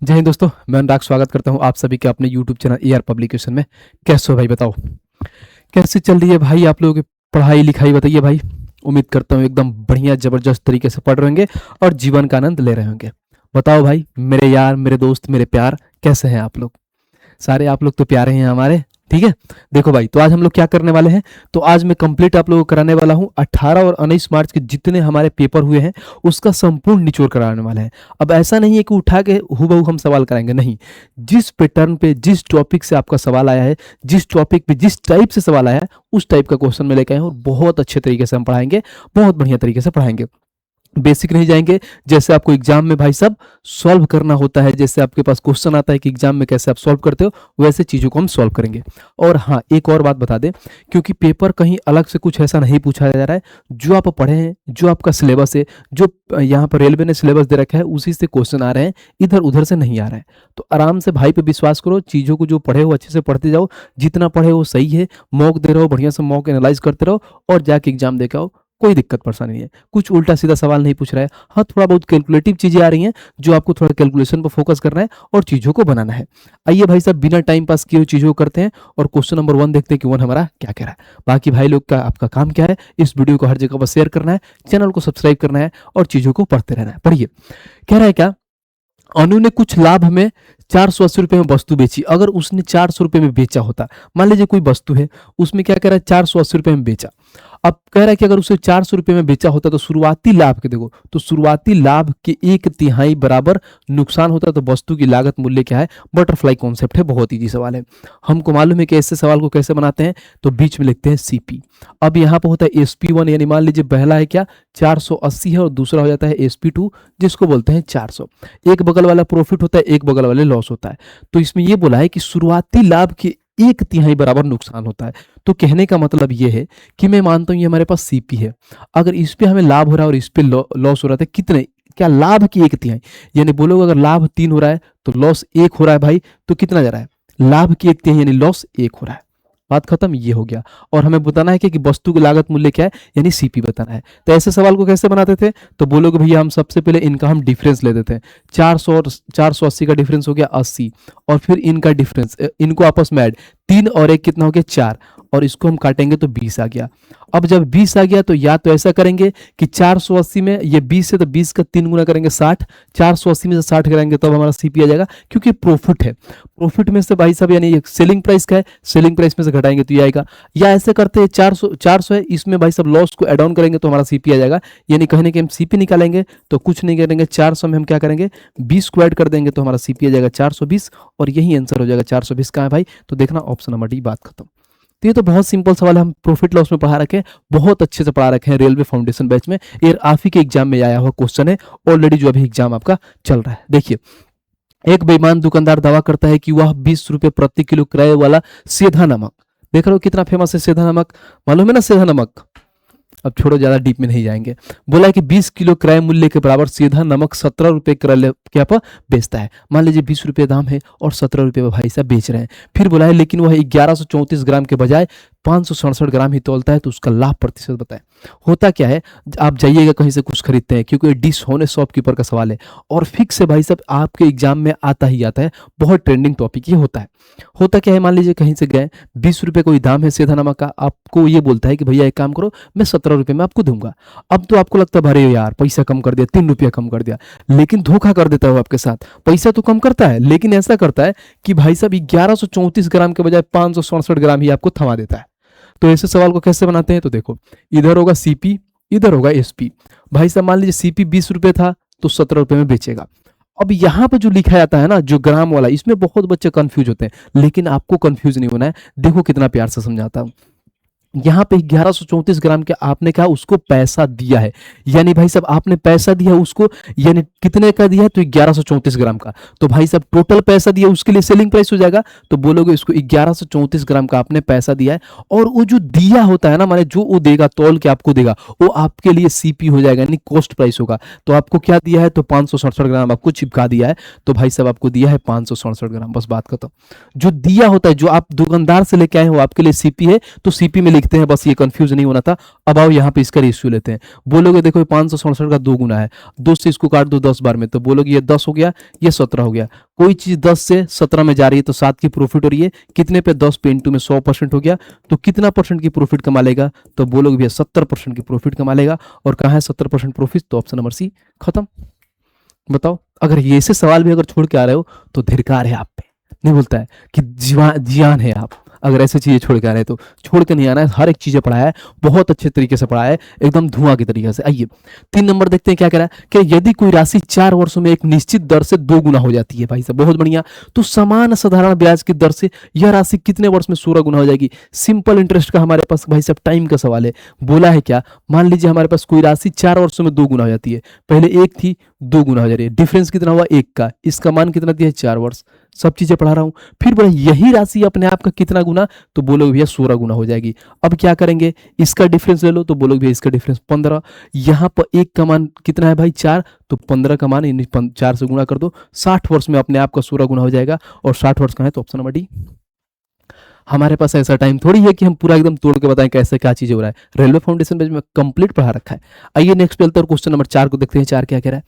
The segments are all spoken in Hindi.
जय हिंद दोस्तों, मैं अनुराग स्वागत करता हूं आप सभी के अपने यूट्यूब चैनल एआर पब्लिकेशन में। कैसे हो भाई, बताओ कैसे चल रही है भाई आप लोगों की पढ़ाई लिखाई? बताइए भाई। उम्मीद करता हूं एकदम बढ़िया जबरदस्त तरीके से पढ़ रहे होंगे और जीवन का आनंद ले रहे होंगे। बताओ भाई, मेरे यार, मेरे दोस्त, मेरे प्यार, कैसे हैं आप लोग? सारे आप लोग तो प्यारे हैं हमारे। ठीक है, देखो भाई, तो आज हम लोग क्या करने वाले हैं, तो आज मैं कंप्लीट आप लोगों को कराने वाला हूं 18 और 19 मार्च के जितने हमारे पेपर हुए हैं उसका संपूर्ण निचोड़ कराने वाला है। अब ऐसा नहीं है कि उठा के हूबहू हम सवाल कराएंगे, नहीं। जिस पैटर्न पे, जिस टॉपिक से आपका सवाल आया है, जिस टॉपिक पे जिस टाइप से सवाल आया है, उस टाइप का क्वेश्चन में लेके आए हैं और बहुत अच्छे तरीके से हम पढ़ाएंगे, बहुत बढ़िया तरीके से पढ़ाएंगे। बेसिक नहीं जाएंगे, जैसे आपको एग्जाम में भाई साहब सॉल्व करना होता है, जैसे आपके पास क्वेश्चन आता है कि एग्जाम में कैसे आप सॉल्व करते हो, वैसे चीज़ों को हम सॉल्व करेंगे। और हाँ, एक और बात बता दें, क्योंकि पेपर कहीं अलग से कुछ ऐसा नहीं पूछा जा रहा है, जो आप पढ़े हैं, जो आपका सिलेबस है, जो यहाँ पर रेलवे ने सिलेबस दे रखा है, उसी से क्वेश्चन आ रहे हैं, इधर उधर से नहीं आ रहा है। तो आराम से भाई पे विश्वास करो, चीज़ों को जो पढ़े हो अच्छे से पढ़ते जाओ, जितना पढ़े हो सही है, मॉक दे रहो, बढ़िया से मॉक एनालाइज करते रहो और जाके एग्जाम दे के आओ। कोई दिक्कत परेशानी नहीं है, कुछ उल्टा सीधा सवाल नहीं पूछ रहा है। हाँ, थोड़ा बहुत कैलकुलेटिव चीजें आ रही हैं, जो आपको थोड़ा कैलकुलेशन पर फोकस करना है और चीजों को बनाना है। आइए भाई साहब, बिना टाइम पास किए हुए चीजों को करते हैं और क्वेश्चन नंबर 1 देखते हैं कि 1 हमारा क्या कह रहा है। बाकी भाई लोग का आपका काम क्या है, इस वीडियो को हर जगह पर शेयर करना है, चैनल को सब्सक्राइब करना है और चीजों को पढ़ते रहना है। पढ़िए, कह रहा है क्या, अनु ने कुछ लाभ में 480 रुपए में वस्तु बेची। अगर उसने 400 रुपए में बेचा होता, मान लीजिए कोई वस्तु है, उसमें क्या कह रहा है, 480 रुपए में बेचा। अब कह रहा है कि अगर उसे 400 रुपए में बेचा होता तो शुरुआती लाभ के, देखो, तो शुरुआती लाभ के 1/3 बराबर नुकसान होता, तो वस्तु की लागत मूल्य क्या है? बटरफ्लाई कॉन्सेप्ट है, बहुत ईजी सवाल है। हमको मालूम है कि ऐसे सवाल को कैसे बनाते हैं, तो बीच में लिखते हैं सीपी। अब यहाँ पर होता है SP1, यानी मान लीजिए पहला है क्या, 480 है और दूसरा हो जाता है SP2, जिसको बोलते हैं 400। एक बगल वाला प्रॉफिट होता है, एक बगल वाले लॉस होता है। तो इसमें यह बोला है कि शुरुआती लाभ के 1/3 बराबर नुकसान होता है। तो कहने का मतलब यह है कि मैं मानता हूं ये हमारे पास सीपी है, अगर इस पे हमें लाभ हो रहा है और इस पे लॉस हो रहा है, तो कितने, क्या लाभ की 1/3, यानी बोलोगे अगर लाभ 3 हो रहा है तो लॉस 1 हो रहा है भाई, तो कितना जा रहा है, लाभ की 1/3 यानी लॉस 1 हो रहा है। बात खत्म, ये हो गया। और हमें बताना है कि वस्तु की लागत मूल्य क्या है, यानी सीपी बताना है। तो ऐसे सवाल को कैसे बनाते थे, तो बोलोगे भैया हम सबसे पहले इनका हम डिफरेंस लेते थे। 400 और 480 का डिफरेंस हो गया 80, और फिर इनका डिफरेंस, इनको आपस में ऐड, 3 और 1 कितना हो गया, 4, और इसको हम काटेंगे तो 20 आ गया। अब जब 20 आ गया तो या तो ऐसा करेंगे कि 480 में ये 20 है तो 20 का 3 गुना करेंगे 60, 480 में से 60 करेंगे तब हमारा सीपी आ जाएगा, क्योंकि प्रॉफिट है। प्रॉफिट में से भाई साहब, यानी ये सेलिंग प्राइस का है, सेलिंग प्राइस में से घटाएंगे तो ये आएगा। या ऐसे करते हैं 400 है, इसमें भाई साहब लॉस को एड ऑन करेंगे तो हमारा सीपी आ जाएगा। यानी कहने के हम सीपी निकालेंगे तो कुछ नहीं करेंगे, 400 में हम क्या करेंगे, 20 को ऐड कर देंगे तो हमारा सीपी आ जाएगा 420, और यही आंसर हो जाएगा। 420 कहाँ है भाई, तो देखना ऑप्शन नंबर डी, बात खत्म। तो ये तो बहुत सिंपल सवाल है, हम प्रॉफिट लॉस में पढ़ा रखे हैं, बहुत अच्छे से पढ़ा रखे हैं रेलवे फाउंडेशन बैच में। ये आप ही के एग्जाम में आया हुआ क्वेश्चन है ऑलरेडी, जो अभी एग्जाम आपका चल रहा है। देखिए, एक बेईमान दुकानदार दावा करता है कि वह 20 रुपए प्रति किलो किराए वाला सेधा नमक, देख रहे हो कितना फेमस है सेधा नमक, मालूम है ना सेधा नमक। अब छोड़ो, ज्यादा डीप में नहीं जाएंगे। बोला है कि 20 किलो क्रय मूल्य के बराबर सीधा नमक 17 रुपए क्या पर बेचता है। मान लीजिए 20 रुपए दाम है और 17 रुपए में भाई साहब बेच रहे हैं। फिर बोला है लेकिन वह 1134 ग्राम के बजाय 567 ग्राम ही तोलता है, तो उसका लाभ प्रतिशत बताएं। होता क्या है, आप जाइएगा कहीं से कुछ खरीदते हैं, क्योंकि डिश होने शॉपकीपर का सवाल है और फिक्स है भाई साहब, आपके एग्जाम में आता ही आता है, बहुत ट्रेंडिंग टॉपिक ये होता है। होता क्या है, मान लीजिए कहीं से गए, 20 रुपए कोई दाम है सेधा नमक का, आपको ये बोलता है कि भैया एक काम करो, मैं 17 रुपए में आपको दूंगा। अब तो आपको लगता है भरे यार पैसा कम कर दिया, 3 रुपया कम कर दिया, लेकिन धोखा कर देता है आपके साथ। पैसा तो कम करता है, लेकिन ऐसा करता है कि भाई साहब 1134 ग्राम के बजाय 567 ग्राम ही आपको थमा देता है। तो ऐसे सवाल को कैसे बनाते हैं, तो देखो, इधर होगा सीपी, इधर होगा एसपी। भाई साहब मान लीजिए सीपी 20 रुपए था तो 17 रुपए में बेचेगा। अब यहाँ पे जो लिखा जाता है ना, जो ग्राम वाला, इसमें बहुत बच्चे कंफ्यूज होते हैं, लेकिन आपको कंफ्यूज नहीं होना है। देखो कितना प्यार से समझाता हूँ। यहाँ पे 1134 ग्राम के आपने कहा उसको पैसा दिया है, यानी भाई साहब आपने पैसा दिया उसको, यानी कितने का दिया है, तो 1134 ग्राम का। तो भाई साहब टोटल पैसा दिया उसके लिए सेलिंग प्राइस हो जाएगा, तो बोलोगे इसको 1134 ग्राम का आपने पैसा दिया है, और वो जो दिया होता है ना, माने जो वो देगा, तौल के आपको देगा, वो आपके लिए सीपी हो जाएगा, यानी कॉस्ट प्राइस होगा। तो आपको क्या दिया है, तो 567 ग्राम आपको चिपका दिया है, तो भाई साहब आपको दिया है 567 ग्राम, बस बात खत्म। जो दिया होता है, जो आप दुकानदार से लेके आए हो, आपके लिए सीपी है, तो सीपी में लिखते हैं, बस ये कंफ्यूज नहीं होना था। अब आओ यहाँ पे इसका रेशियो लेते हैं। बोलोगे देखो 567 का 2 गुना है, 2 से इसको काट दो 10 बार में, तो बोलोगे ये 10 हो गया, ये 17 हो गया। कोई चीज 10 से 17 में जा रही है तो 7 की प्रॉफिट हो रही है, कितने पे 10 पे इंटू में 100% हो गया, तो कितना परसेंट की प्रॉफिट कमा लेगा, तो बोलोगे भैया 70% की प्रॉफिट कमा लेगा। और कहाँ है 70% प्रॉफिट, तो ऑप्शन नंबर सी खत्म। बताओ, अगर ये ऐसे सवाल भी अगर छोड़ के आ रहे हो तो धिक्कार है आप पे। नहीं बोलता है कि जियान है आप, अगर ऐसी चीजें छोड़ के आ रहे हैं तो। छोड़ के नहीं आना है, हर एक चीजें पढ़ाया है, बहुत अच्छे तरीके से पढ़ाया है, एकदम धुआं की तरीके से। आइए 3 नंबर देखते हैं क्या कह रहा है कि यदि कोई राशि 4 वर्षों में एक निश्चित दर से 2 गुना हो जाती है, भाई साहब बहुत बढ़िया, तो समान साधारण ब्याज की दर से यह राशि कितने वर्ष में 16 गुना हो जाएगी। सिंपल इंटरेस्ट का हमारे पास भाई साहब टाइम का सवाल है। बोला है क्या, मान लीजिए हमारे पास कोई राशि 4 वर्षों में 2 गुना हो जाती है, पहले 1 थी 2 गुना हो जा रही है, डिफरेंस कितना हुआ 1 का, इसका मान कितना दिया है 4 वर्ष। सब चीजें पढ़ा रहा हूं। फिर बोला यही राशि अपने आप का कितना गुना, तो बोलोगे भैया 16 गुना हो जाएगी। अब क्या करेंगे, इसका डिफरेंस ले लो, तो बोलोगे भैया इसका डिफरेंस 15। यहाँ पर 1 का मान कितना है भाई 4, तो 15 का मान 4 से गुना कर दो, 60 वर्ष में अपने आप का 16 गुना हो जाएगा। और 60 वर्ष का है तो ऑप्शन नंबर डी। हमारे पास ऐसा टाइम थोड़ी है कि हम पूरा एकदम तोड़ के बताएं कैसे क्या चीजें हो रहा है। रेलवे फाउंडेशन पेज में कंप्लीट पढ़ा रखा है। आइए नेक्स्ट चलते हैं, क्वेश्चन नंबर 4 को देखते हैं। 4 क्या कह रहा है,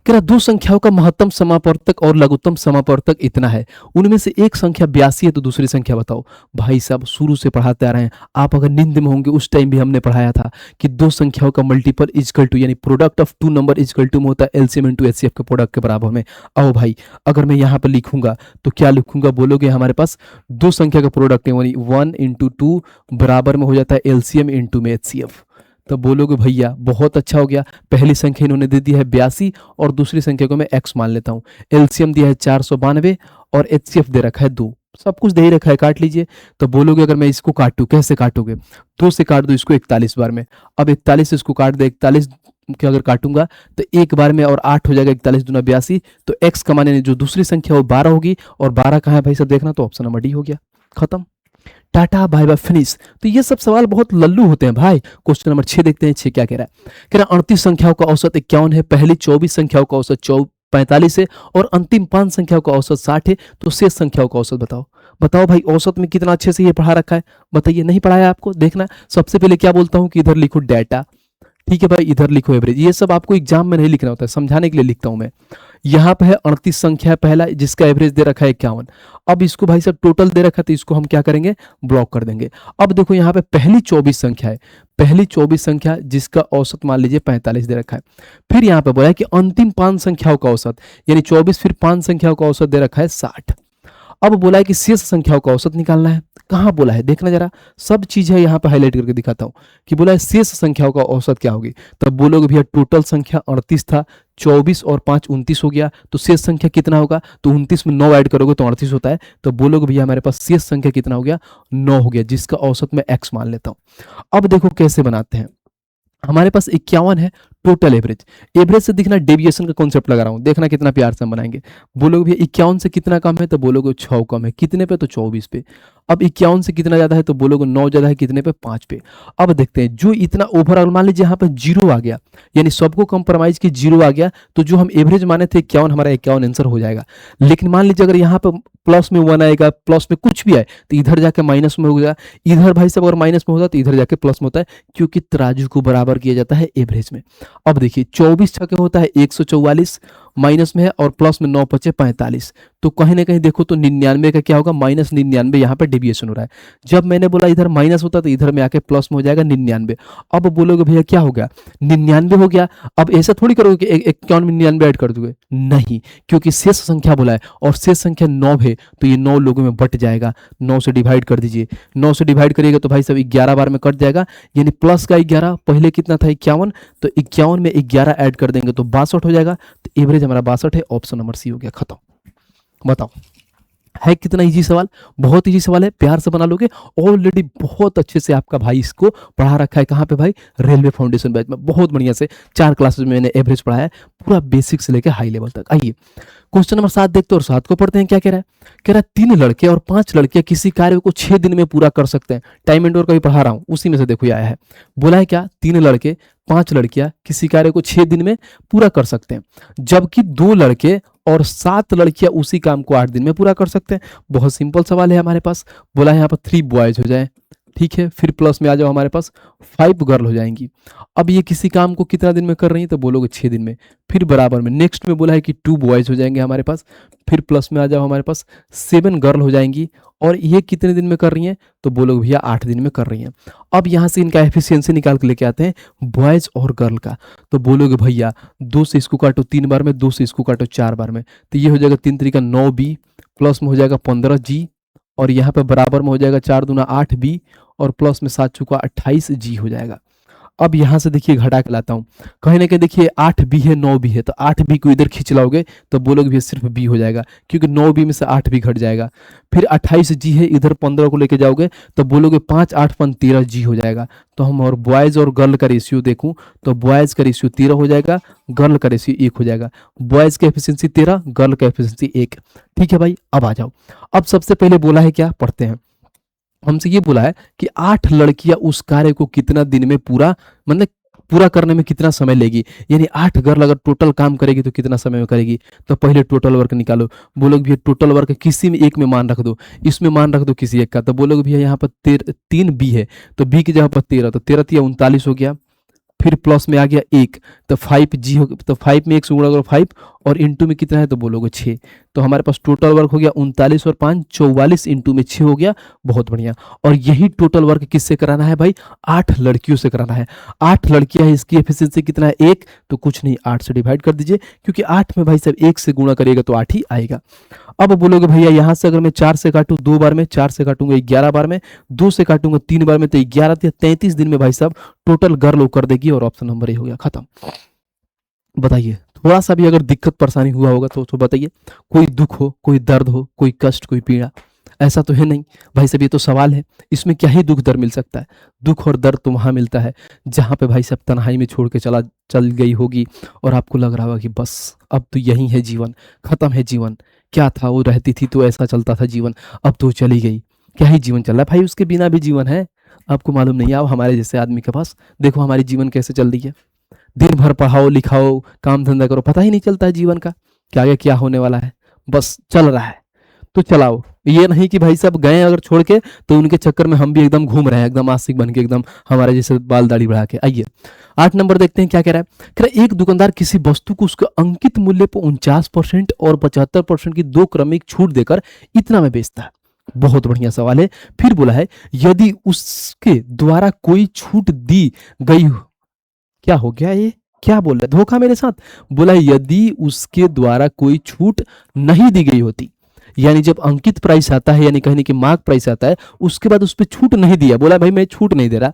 कह रहा दो संख्याओं का महत्तम समापवर्तक और लघुत्तम समापवर्तक इतना है, उनमें से एक संख्या 82 है तो दूसरी संख्या बताओ। भाई साहब शुरू से पढ़ाते आ रहे हैं, आप अगर नींद में होंगे उस टाइम भी हमने पढ़ाया था कि दो संख्याओं का मल्टीपल इजकल टू, यानी product of 2 number is equal to में होता है एलसीएम इनटू एचसीएफ के प्रोडक्ट के बराबर में। आओ भाई, अगर मैं यहाँ पर लिखूंगा तो क्या लिखूंगा, बोलोगे हमारे पास दो संख्या का प्रोडक्ट है, यानी 1 इंटू 2 बराबर में हो जाता है एलसीएम इंटू में एचसीएफ। तो बोलोगे भैया बहुत अच्छा हो गया, पहली संख्या इन्होंने दे दी है 82 और दूसरी संख्या को मैं x मान लेता हूँ। एलसीएम दिया है 492 और एचसीएफ दे रखा है 2, सब कुछ दे ही रखा है, काट लीजिए। तो बोलोगे अगर मैं इसको काटूं, कैसे काटोगे, 2 से काट दो इसको 41 बार में। अब 41 से इसको काट दे, 41 के अगर काटूंगा तो एक बार में और 8 हो जाएगा, 41 दूना 82। तो x का मान यानी जो दूसरी संख्या वो 12 होगी, और 12 कहाँ है भाई सब देखना, तो ऑप्शन नंबर डी हो गया, खत्म, टाटा बाय बाय फिनिश। तो ये सब सवाल बहुत लल्लू होते हैं भाई। क्वेश्चन नंबर 6 देखते हैं। 6 क्या कह रहा है, कह रहा 38 संख्याओं का औसत 51 है, पहली 24 संख्याओं का औसत 45 है और अंतिम 5 संख्याओं का औसत 60 है, तो शेष संख्याओं का औसत बताओ। बताओ भाई, औसत में कितना अच्छे से ये पढ़ा रखा है, बताइए। नहीं पढ़ाया आपको, देखना। सबसे पहले क्या बोलता हूं कि इधर लिखो डाटा, ठीक है भाई, इधर लिखो एवरेज। ये सब आपको एग्जाम में नहीं लिखना होता है, समझाने के लिए लिखता हूं मैं। यहाँ पे है 38 संख्या है पहला, जिसका एवरेज दे रखा है 51। अब इसको भाई साहब टोटल दे रखा है, तो इसको हम क्या करेंगे, ब्लॉक कर देंगे। अब देखो यहाँ पे पहली 24 संख्या है, पहली 24 संख्या जिसका औसत मान लीजिए 45 दे रखा है। फिर यहाँ पे बोला है कि अंतिम 5 संख्याओं का औसत, यानी 24 फिर 5 संख्याओं का औसत दे रखा है 60। अब बोला है कि शेष संख्याओं का औसत निकालना है। कहाँ बोला है, देखना जरा, सब चीज है यहाँ पे हाईलाइट करके दिखाता हूँ कि बोला है शेष संख्याओं का औसत क्या होगी। तब बोलोगे भैया टोटल संख्या 38 था, 24 और 5 29 हो गया, तो शेष संख्या कितना होगा, तो 29 में 9 ऐड करोगे तो 38 होता है। तो बोलोगे भैया हमारे पास शेष संख्या कितना हो गया, 9 हो गया, जिसका औसत मैं x मान लेता हूँ। अब देखो कैसे बनाते हैं। हमारे पास 51 है टोटल एवरेज, एवरेज से दिखना डेविएशन का कॉन्सेप्ट लगा रहा हूं, देखना कितना प्यार से हम बनाएंगे। बोलोगे भैया 51 से कितना कम है, तो बोलोगे 6 कम है, कितने पे, तो 24 पे। अब 51 से कितना ज्यादा है, तो बोलोगे 9 ज्यादा है, कितने पे, 5 पे। अब देखते हैं, जो इतना ओवरऑल मान लीजिए यहाँ पे 0 आ गया, यानी सबको कंप्रोमाइज की 0 आ गया, तो जो हम एवरेज माने थे 51, हमारा 51 आंसर हो जाएगा। लेकिन मान लीजिए अगर यहाँ पे प्लस में 1 आएगा, प्लस में कुछ भी आए, तो इधर जाके माइनस में होगा, इधर भाई साहब अगर माइनस में होता तो इधर जाके प्लस में होता है, क्योंकि तराजू को बराबर किया जाता है एवरेज में। अब देखिए 24 छके होता है 144, माइनस में है और प्लस में 9 पचे 45, तो कहीं ना कहीं देखो तो 99 का क्या होगा, माइनस 99, यहाँ पे डेविएशन हो रहा है। जब मैंने बोला इधर माइनस होता तो इधर में आके प्लस में हो जाएगा 99। अब बोलोगे भैया क्या हो गया, 99 हो गया। अब ऐसा थोड़ी करोगे कि 51 में 99 ऐड कर दोगे, नहीं, क्योंकि शेष संख्या बोला है और शेष संख्या 9 है, तो ये 9 लोगों में बट जाएगा। 9 से डिवाइड कर दीजिए, 9 से डिवाइड करिएगा तो भाई सब 11 बार में कट जाएगा, यानी प्लस का 11, पहले कितना था 51, तो 51 में 11 ऐड कर देंगे तो 62 हो जाएगा, तो एवरेज हमारा 62 है, ऑप्शन नंबर सी हो गया, खत्म। बताओ है कितना इजी सवाल, बहुत इजी सवाल है, प्यार से बना लोगे। ऑलरेडी बहुत अच्छे से आपका भाई इसको पढ़ा रखा है, कहाँ पे भाई, रेलवे फाउंडेशन बैच में, बहुत बढ़िया से 4 क्लासेस में मैंने एवरेज पढ़ाया है, पूरा बेसिक से लेकर हाई लेवल तक। आइए क्वेश्चन नंबर 7 देखते हैं और 7 को पढ़ते हैं। क्या कह रहा है, कह रहा है 3 लड़के और 5 लड़कियां किसी कार्य को 6 दिन में पूरा कर सकते हैं। टाइम एंड वर्क का भी पढ़ा रहा हूं, उसी में से देखो ये आया है। बोला है क्या, 3 लड़के 5 लड़कियां किसी कार्य को 6 दिन में पूरा कर सकते हैं, जबकि 2 लड़के और 7 लड़कियां उसी काम को 8 दिन में पूरा कर सकते हैं। बहुत सिंपल सवाल है हमारे पास। बोला है यहाँ पर 3 बॉयज हो जाए, ठीक है, फिर प्लस में आ जाओ हमारे पास 5 गर्ल हो जाएंगी। अब ये किसी काम को कितना दिन में कर रही है तो बोलोगे 6 दिन में। फिर बराबर में नेक्स्ट में बोला है कि 2 बॉयज हो जाएंगे हमारे पास, फिर प्लस में आ जाओ हमारे पास 7 गर्ल हो जाएंगी। और ये कितने दिन में कर रही हैं तो बोलोगे भैया 8 दिन में कर रही हैं। अब यहाँ से इनका एफिशिएंसी निकाल के लेके आते हैं बॉयज और गर्ल का। तो बोलोगे भैया 2 से इसको काटो 3 बार में, 2 से इसको काटो 4 बार में, तो ये हो जाएगा 3 तरीका 9b, प्लस में हो जाएगा 15g, और यहाँ पे बराबर में हो जाएगा 4 दूना 8b, और प्लस में 7 चुका 28g हो जाएगा। अब यहाँ से देखिए घटा के लाता हूँ, कहीं ना कहीं देखिए 8b है 9b है, तो 8b को इधर खींच लाओगे तो बोलोगे भैया सिर्फ b हो जाएगा, क्योंकि 9b में से 8b घट जाएगा। फिर 28g है, इधर 15 को लेके जाओगे तो बोलोगे 5 8 5 13g हो जाएगा। तो हम और बॉयज और गर्ल का रेशियो देखूं तो बॉयज का रेशियो 13 हो जाएगा, गर्ल का रेशियो 1 हो जाएगा। बॉयज का एफिशिएंसी 13, गर्ल का एफिशिएंसी 1। ठीक है भाई, अब आ जाओ। अब सबसे पहले बोला है क्या, पढ़ते हैं। हमसे ये बोला है कि 8 लड़कियां उस कार्य को कितना दिन में पूरा, मतलब पूरा करने में कितना समय लेगी, यानी 8 गर्ल अगर टोटल काम करेगी तो कितना समय में करेगी। तो पहले टोटल वर्क निकालो। बोलोगे भैया टोटल वर्क किसी में एक में मान रख दो, इसमें मान रख दो किसी एक का। तो बोलोगे भैया यहाँ पर 3 बी है, तो बी की जगह पर 13, तो 13 तिया 39 हो गया। फिर प्लस में आ गया 1, तो 5g हो, तो 5 में 1 से गुणा करो 5, और इंटू में कितना है तो बोलोगे 6। तो हमारे पास टोटल वर्क हो गया 39 और 5 44, इंटू में 6 हो गया। बहुत बढ़िया। और यही टोटल वर्क किससे कराना है भाई, 8 लड़कियों से कराना है। 8 लड़कियां है, इसकी एफिशिएंसी कितना है 1, तो कुछ नहीं 8 से डिवाइड कर दीजिए, क्योंकि 8 में भाई साहब 1 से गुणा करिएगा तो 8 ही आएगा। अब बोलोगे भैया यहाँ से अगर मैं 4 से काटूं 2 बार में, 4 से काटूंगा 11 बार में, 2 से काटूंगा 3 बार में, तो 11 या 33 दिन में भाई साहब टोटल गर्ल कर देगी। और ऑप्शन नंबर ए हो गया, खत्म। बताइए, थोड़ा सा भी अगर दिक्कत परेशानी हुआ होगा तो बताइए, कोई दुख हो, कोई दर्द हो, कोई कष्ट, कोई पीड़ा, ऐसा तो है नहीं भाई साहब। ये तो सवाल है, इसमें क्या ही दुख दर्द मिल सकता है। दुख और दर्द तो वहां मिलता है जहां पे भाई साहब तन्हाई में छोड़ के चल गई होगी, और आपको लग रहा होगा कि बस अब तो यही है जीवन, खत्म है जीवन। क्या था, वो रहती थी तो ऐसा चलता था जीवन, अब तो चली गई, क्या ही जीवन चल रहा है भाई, उसके बिना भी जीवन है। आपको मालूम नहीं है, आप हमारे जैसे आदमी के पास देखो हमारी जीवन कैसे चल रही है। दिन भर पढ़ाओ लिखाओ काम धंधा करो, पता ही नहीं चलता है जीवन का कि आगे क्या होने वाला है, बस चल रहा है तो चलाओ। ये नहीं कि भाई साहब गए अगर छोड़ के तो उनके चक्कर में हम भी एकदम घूम रहे हैं, एकदम आशिक बन के, एकदम हमारे जैसे बाल दाढ़ी बढ़ा के। आइए 8 नंबर देखते हैं क्या कह रहा है। कह रहा है एक दुकानदार किसी वस्तु को उसके अंकित मूल्य पर 49% और 75% की 2 क्रमिक छूट देकर इतना में बेचता है। बहुत बढ़िया सवाल है। फिर बोला है यदि उसके द्वारा कोई छूट दी गई, क्या हो गया ये, क्या बोल रहा है, धोखा मेरे साथ। बोला है यदि उसके द्वारा कोई छूट नहीं दी गई होती, यानी जब अंकित प्राइस आता है, यानी कहने की मार्क प्राइस आता है, उसके बाद उस पर छूट नहीं दिया, बोला भाई मैं छूट नहीं दे रहा,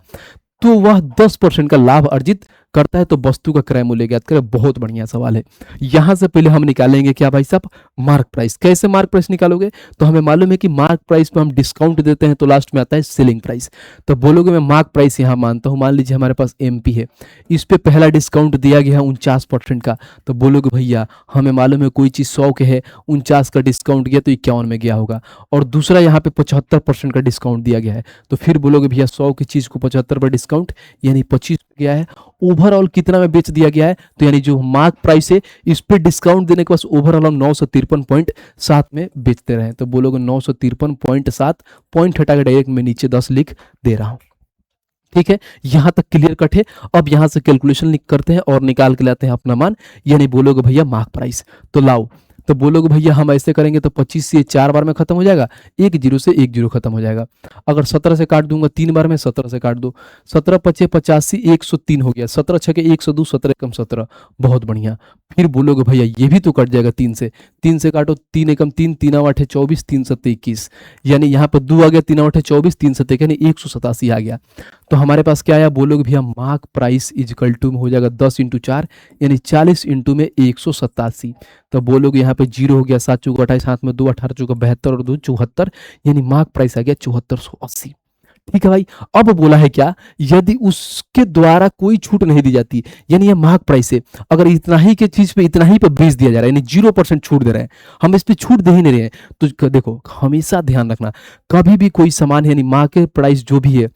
तो वह 10% का लाभ अर्जित करता है, तो वस्तु का क्रय मूल्य ज्ञात करें। बहुत बढ़िया सवाल है। यहां से पहले हम निकालेंगे क्या भाई साहब, मार्क प्राइस। कैसे मार्क प्राइस निकालोगे, तो हमें मालूम है कि मार्क प्राइस पे हम डिस्काउंट देते हैं तो लास्ट में आता है सेलिंग प्राइस। तो बोलोगे मैं मार्क प्राइस यहां मानता हूं, मान लीजिए हमारे पास एमपी है, इस पे पहला डिस्काउंट दिया गया है 49% का, तो बोलोगे भैया हमें मालूम है कोई चीज 100 के है, 49 का डिस्काउंट गया तो 51 में गया होगा, और दूसरा यहाँ पे 75% का डिस्काउंट दिया गया है, तो फिर बोलोगे भैया 100 की चीज को 75 पर डिस्काउंट, यानी 25 गया है। ओवरऑल कितना में बेच दिया गया है, तो यानी जो मार्क प्राइस है इस पे डिस्काउंट देने के बाद ओवरऑल हम 953.7 में बेचते रहे, तो बोलोगे 953.7, पॉइंट हटा के डायरेक्ट में नीचे 10 लिख दे रहा हूं। ठीक है, यहां तक क्लियर कट है। अब यहां से कैलकुलेशन करते हैं और निकाल के लाते हैं अपना मान, यानी बोलोगे भैया मार्क प्राइस। तो लाओ, तो बोलोगे भैया हम ऐसे करेंगे तो 25 से 4 बार में खत्म हो जाएगा, 1 0 से 1 0 खत्म हो जाएगा। अगर 17 से काट दूंगा 3 बार में, 17 से काट दो, 17 5 85 103 हो गया, 17 6 102, 17 एकम 17। बहुत बढ़िया। फिर बोलोगे भैया ये भी तो कट जाएगा 3 से, 3 से काटो, 3 एकम 3, 3 8 24, 3 7 21, यानी यहाँ पर 2 आ गया, 3 8 24, 3 7 यानी 187 आ गया। तो हमारे पास क्या आया, बोलोगे भैया mark price is equal to में हो जाएगा 10 × 4, यानी 40 इंटू में 187। तो बोलोगे यहाँ पे 0 हो गया, 7 चौका 28, हाथ में 2, 18 चौका 72 और 2 74, यानी मार्क प्राइस आ गया 7480। ठीक है भाई। अब बोला है क्या, यदि उसके द्वारा कोई छूट नहीं दी जाती, यानी ये मार्क प्राइस है, अगर इतना ही के चीज पे इतना ही पे बेच दिया जा रहा है, यानी 0% छूट दे रहे हैं, हम इस पे छूट दे ही नहीं रहे हैं, तो देखो हमेशा ध्यान रखना, कभी भी कोई सामान यानी मार्केट प्राइस जो भी है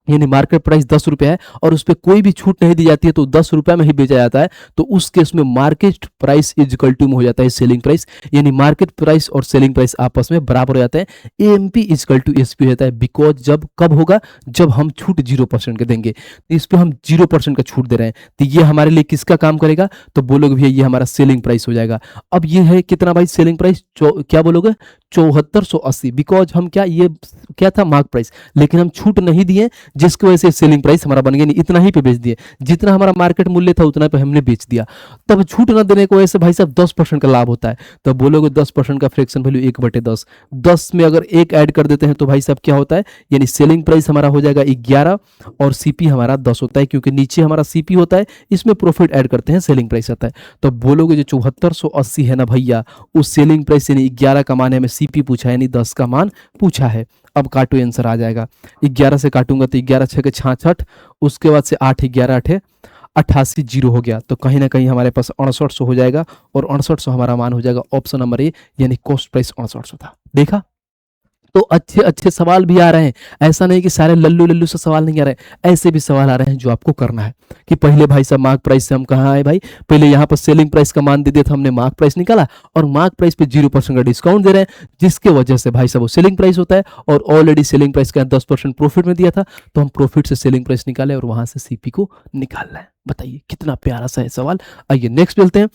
यानी मार्केट प्राइस 10 रुपये है और उस पर कोई भी छूट नहीं दी जाती है तो 10 रुपये में ही बेचा जाता है, तो उस केस में market price is equal to में हो जाता है सेलिंग प्राइस। यानी मार्केट प्राइस और सेलिंग प्राइस आपस में बराबर हो जाते हैं। AMP is equal to SP होता है, बिकॉज जब कब होगा, जब हम छूट 0% के देंगे, तो इस पर हम 0% का छूट दे रहे हैं, तो ये हमारे लिए किसका काम करेगा, तो बोलोगे भैया ये हमारा सेलिंग प्राइस हो जाएगा। अब ये है कितना भाई सेलिंग प्राइस, क्या बोलोगे 7480, बिकॉज हम क्या, ये क्या था मार्क प्राइस, लेकिन हम छूट नहीं दिए जिसकी वजह से सेलिंग प्राइस हमारा बन गया, नहीं इतना ही पे बेच दिए, जितना हमारा मार्केट मूल्य था उतना पे हमने बेच दिया। तब छूट न देने की वजह से भाई साहब 10% का लाभ होता है। तो बोलोगे 10% का फ्रैक्शन वैल्यू 1/10, 10 में अगर एक ऐड कर देते हैं तो भाई साहब क्या होता है, यानी सेलिंग प्राइस हमारा हो जाएगा 11 और सीपी हमारा 10 होता है, क्योंकि नीचे हमारा सीपी होता है, इसमें प्रॉफिट ऐड करते हैं, सेलिंग प्राइस आता है। तो बोलोगे जो 7480 है ना भैया, उस सेलिंग प्राइस यानी 11 का मान है, हमें सीपी पूछा है यानी 10 का मान पूछा है। अब काटो आंसर आ जाएगा, 11 से काटूंगा तो 11 6 के 66, उसके बाद से 8 11 8 88 जीरो हो गया, तो कहीं ना कहीं हमारे पास 6800 हो जाएगा और 6800 हमारा मान हो जाएगा ऑप्शन नंबर ए, यानी कॉस्ट प्राइस 6800 था। देखा, तो अच्छे अच्छे सवाल भी आ रहे हैं, ऐसा नहीं कि सारे लल्लू लल्लू से सवाल नहीं आ रहे, ऐसे भी सवाल आ रहे हैं जो आपको करना है कि पहले भाई साहब मार्क प्राइस से हम कहाँ आए भाई, पहले यहाँ पर सेलिंग प्राइस का मान दे दिया था हमने, मार्क प्राइस निकाला और मार्क प्राइस पे 0% का डिस्काउंट दे रहे हैं, जिसके वजह से भाई साहब वो सेलिंग प्राइस होता है, और ऑलरेडी सेलिंग प्राइस का 10% प्रॉफिट में दिया था, तो हम प्रॉफिट से सेलिंग प्राइस निकाले और वहां से सीपी को निकालना है। बताइए कितना प्यारा सा है सवाल। आइए नेक्स्ट मिलते हैं